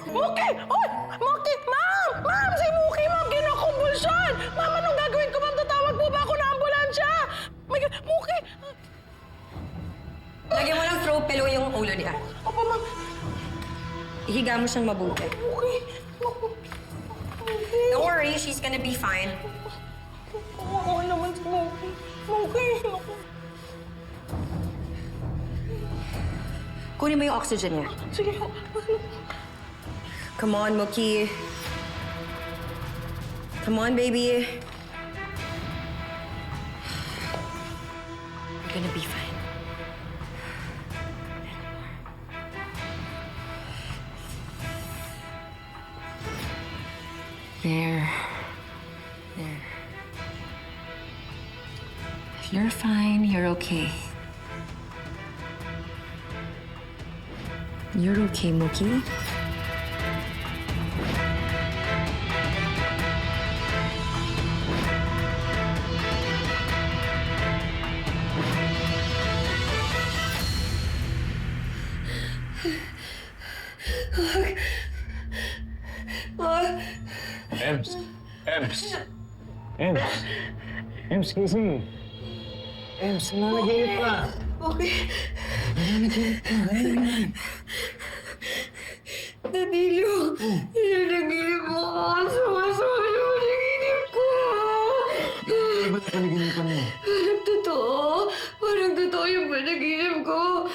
Muki! Oy! Muki! Ma'am! Ma'am! Si Muki, ma'am! Kinukumbulsyon! Ma'am, anong gagawin ko, ma'am? Tatawag po ba ako ng ambulansya? Muki! Lagyan mo ng throw pillow yung ulo niya. Opo, ma'am. Ihiga mo siyang mabuti. Muki! Don't worry, she's gonna be fine. Oo naman si Muki. Muki! Kunin mo yung oxygen niya. Sige. Come on, Mookie. Come on, baby. You're gonna be fine. There. There. You're fine. You're okay. You're okay, Mookie. Ems! Ems, gising! Ems, nananaginip ka! Okay. Nananaginip ka, ganyan. Danilo, nanaginip mo ako. Sumasama yung panaginip ko. Ba't panaginipan mo? Parang totoo. Parang totoo yung panaginip ko.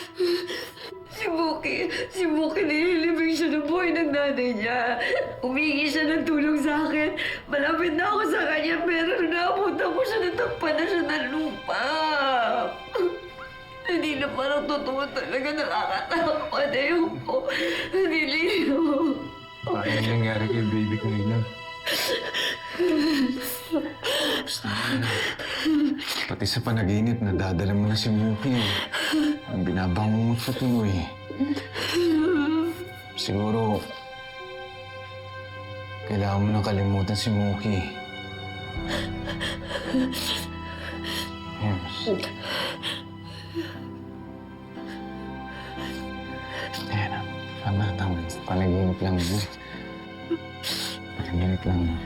Si Muki nililibing siya ng buhay ng nanay niya. Humingi siya ng tulong sa akin. Malapit na ako sa kanya pero naabutan ko siya, natakpan na siya ng lupa. Hindi na parang totoo talaga, nakakatawa na yung po. Danilo. Paano nangyari kay baby kanina? Basta na. Pati sa panaginip, nadadala mo na si Muki. Ang binabangungot sa tuloy. Siguro, kailangan mo nang kalimutan si Muki. Ems. Ayan na. Tama. Panaginip lang mo. Panaginip lang mo.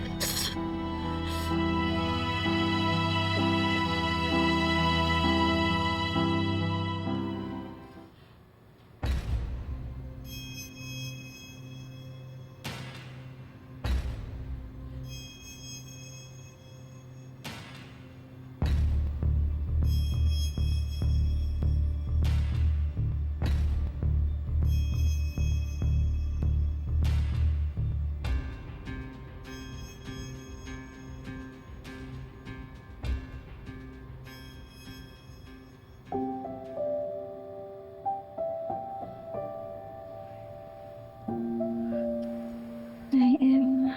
Nay Emma.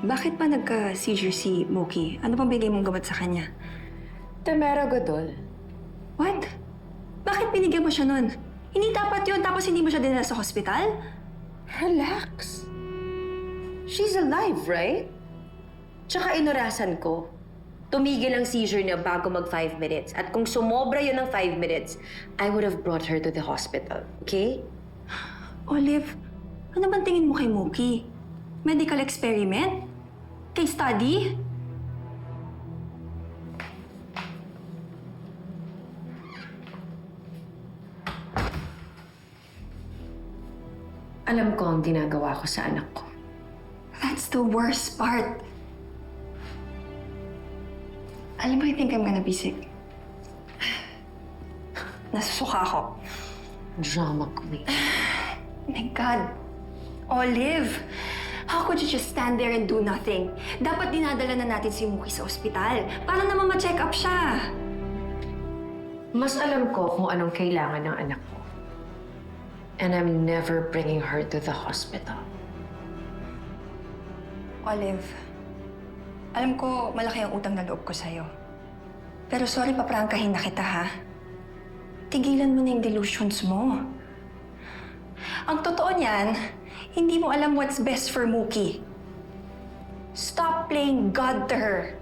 Bakit ba nagka-seizure si Muki? Ano bang bigay mong gamot sa kanya? Temeragodol. What? Bakit binigyan mo siya nun? Hindi dapat yun, tapos hindi mo siya dinala sa hospital? Relax. She's alive, right? Tsaka inurasan ko. Tumigil ang seizure niya bago mag 5 minutes. At kung sumobra yun ng 5 minutes, I would have brought her to the hospital. Okay? Olive, ano bang tingin mo kay Muki? Medical experiment? Case study? Alam ko ang ginagawa ko sa anak ko. That's the worst part. Alam mo, I think I'm gonna be sick. Nasusuka ako. Drama queen. My God. Olive, how could you just stand there and do nothing? Dapat dinadala na natin si Muki sa ospital para naman ma-check up siya. Mas alam ko kung anong kailangan ng anak ko. And I'm never bringing her to the hospital. Olive, alam ko malaki ang utang na loob ko sa'yo. Pero sorry, paprangkahin na kita, ha? Tigilan mo na yung delusions mo. Ang totoo niyan, hindi mo alam what's best for Muki. Stop playing God to her.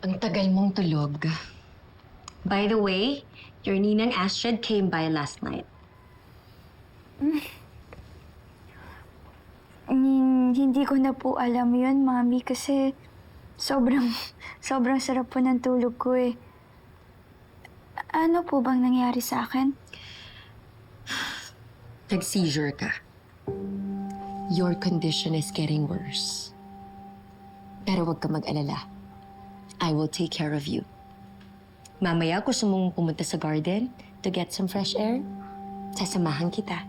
Ang tagal mong tulog. By the way, your ninang Astrid came by last night. Hindi ko na po alam yun, Mami, kasi sobrang sarap po ng tulog ko eh. Ano po bang nangyari sa akin? Nag-seizure ka. Your condition is getting worse. Pero huwag ka mag-alala. I will take care of you. Mamaya, gusto mong pumunta sa garden to get some fresh air? Sasamahan kita.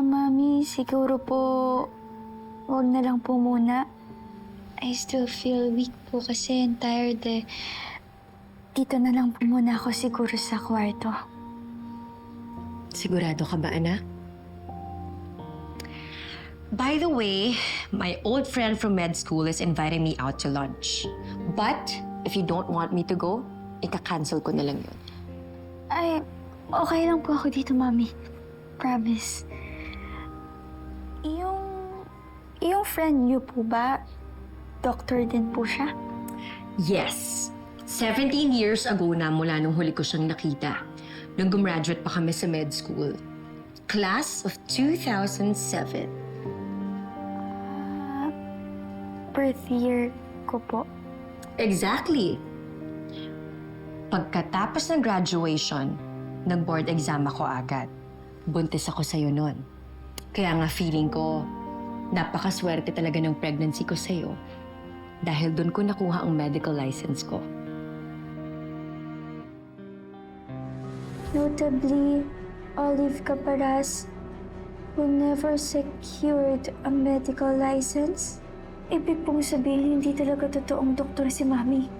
Mami, siguro po wag na lang po muna. I still feel weak po kasi and tired eh. Dito na lang po muna ako siguro sa kwarto. Sigurado ka ba, anak? By the way, my old friend from med school is inviting me out to lunch. But if you don't want me to go, ika-cancel ko na lang yun. Ay, okay lang po ako dito, Mami. Promise. Yung friend niyo po ba, doctor din po siya? Yes. 17 years ago na mula nung huli ko siyang nakita. Nung gumraduate pa kami sa med school. Class of 2007. Birth year ko po. Exactly. Pagkatapos ng graduation, nag-board exam ako agad. Buntis ako sa'yo nun. Kaya nga feeling ko, napakaswerte talaga ng pregnancy ko sa'yo. Dahil doon ko nakuha ang medical license ko. Notably, Olive Caparas, who never secured a medical license. Ibig pong sabihin, hindi talaga totoong doktor si Mami.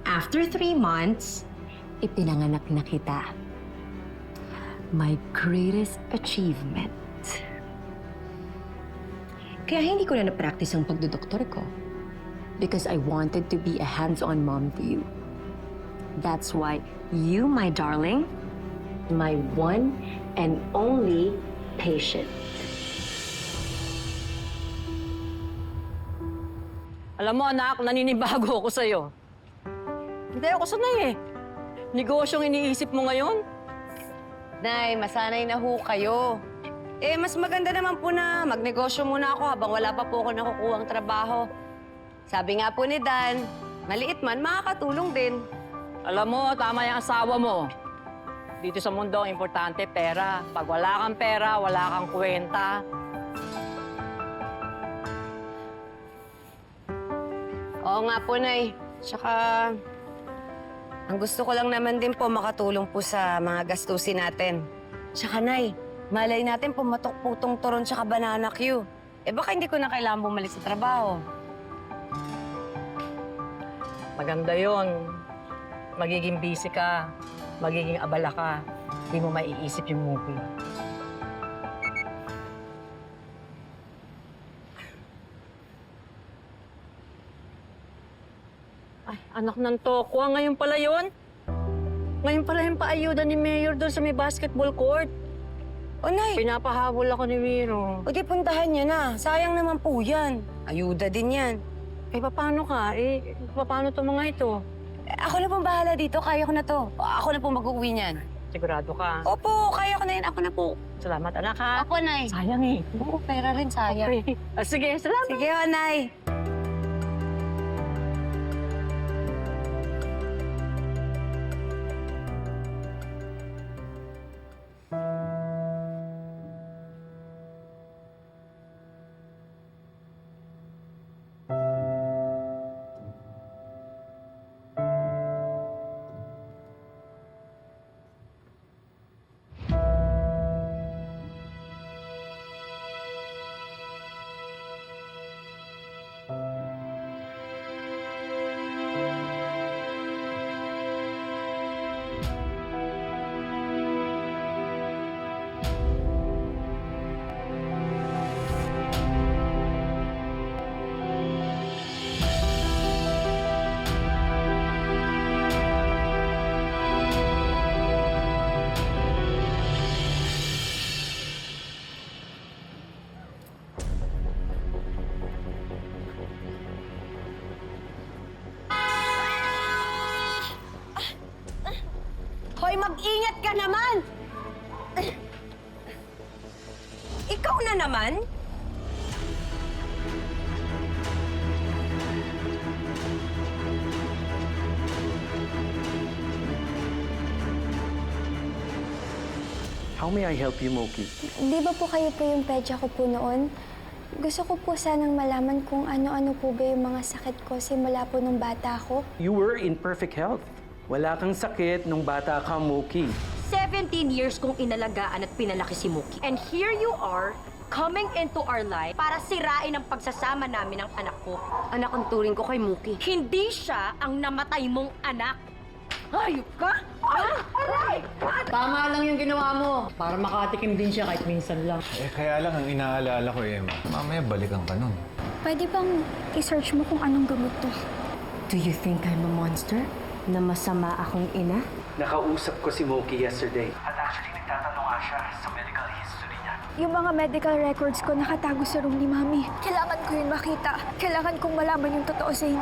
After 3 months, ipinanganak na kita. My greatest achievement. Kaya hindi ko na na-practice ang pagdodoktor ko. Because I wanted to be a hands-on mom to you. That's why you, my darling, my one and only patient. Alam mo anak, naninibago ako sa'yo. Hindi ako sanay eh. Negosyong iniisip mo ngayon? Nay, masanay na ho kayo. Eh, mas maganda naman po na magnegosyo muna ako habang wala pa po ako nakukuhang trabaho. Sabi nga po ni Dan, maliit man, makakatulong din. Alam mo, tama yung asawa mo. Dito sa mundo, ang importante, pera. Pag wala kang pera, wala kang kwenta. Oo nga po, Nay. Tsaka, ang gusto ko lang naman din po makatulong po sa mga gastusin natin. Tsaka, Nay, malay natin pumatok po tong turon tsaka banana Q. Eh baka hindi ko na kailangan bumalik sa trabaho. Maganda yon. Magiging busy ka, magiging abala ka. Hindi mo maiisip yung movie. Ay, anak ng Tokwa, ngayon pala yun? Ngayon pala yung paayuda ni Mayor doon sa may basketball court. O, Nay. Pinapahabol ako ni Miro. O di puntahan niya na. Sayang naman po yan. Ayuda din yan. Eh, paano ka? Eh, paano itong mga ito? Ako na pong bahala dito. Kaya ko na to. Ako na pong mag-uwi niyan. Sigurado ka? Opo, kaya ko na yan. Ako na po. Salamat, anak, ha? Opo, Nay. Sayang eh. Oo, pera rin sayang. Okay. Sige, salamat. Sige, ho, Nay. Hoy, mag-ingat ka naman! Ikaw na naman? How may I help you, Moki? Di ba po kayo po yung pedya ko po noon? Gusto ko po sanang malaman kung ano-ano po ba yung mga sakit ko simula po nung bata ako. You were in perfect health. Wala kang sakit nung bata ka, Moki. 17 years kong inalagaan at pinalaki si Mookie. And here you are, coming into our life para sirain ang pagsasama namin ng anak ko. Anak ang turing ko kay Mookie. Hindi siya ang namatay mong anak. Hayop ka? Aray! Tama lang yung ginawa mo. Para makatikim din siya kahit minsan lang. Eh, kaya lang ang inaalala ko, Emma. Mamaya balikan ka nun. Pwede bang i-search mo kung anong gamot to? Do you think I'm a monster? Na masama akong ina? Nakausap ko si Moki yesterday. At actually, nagtatanong nga siya sa medical history niya. Yung mga medical records ko nakatago sa room ni Mami. Kailangan ko yun makita. Kailangan kong malaman yung totoo, Zane.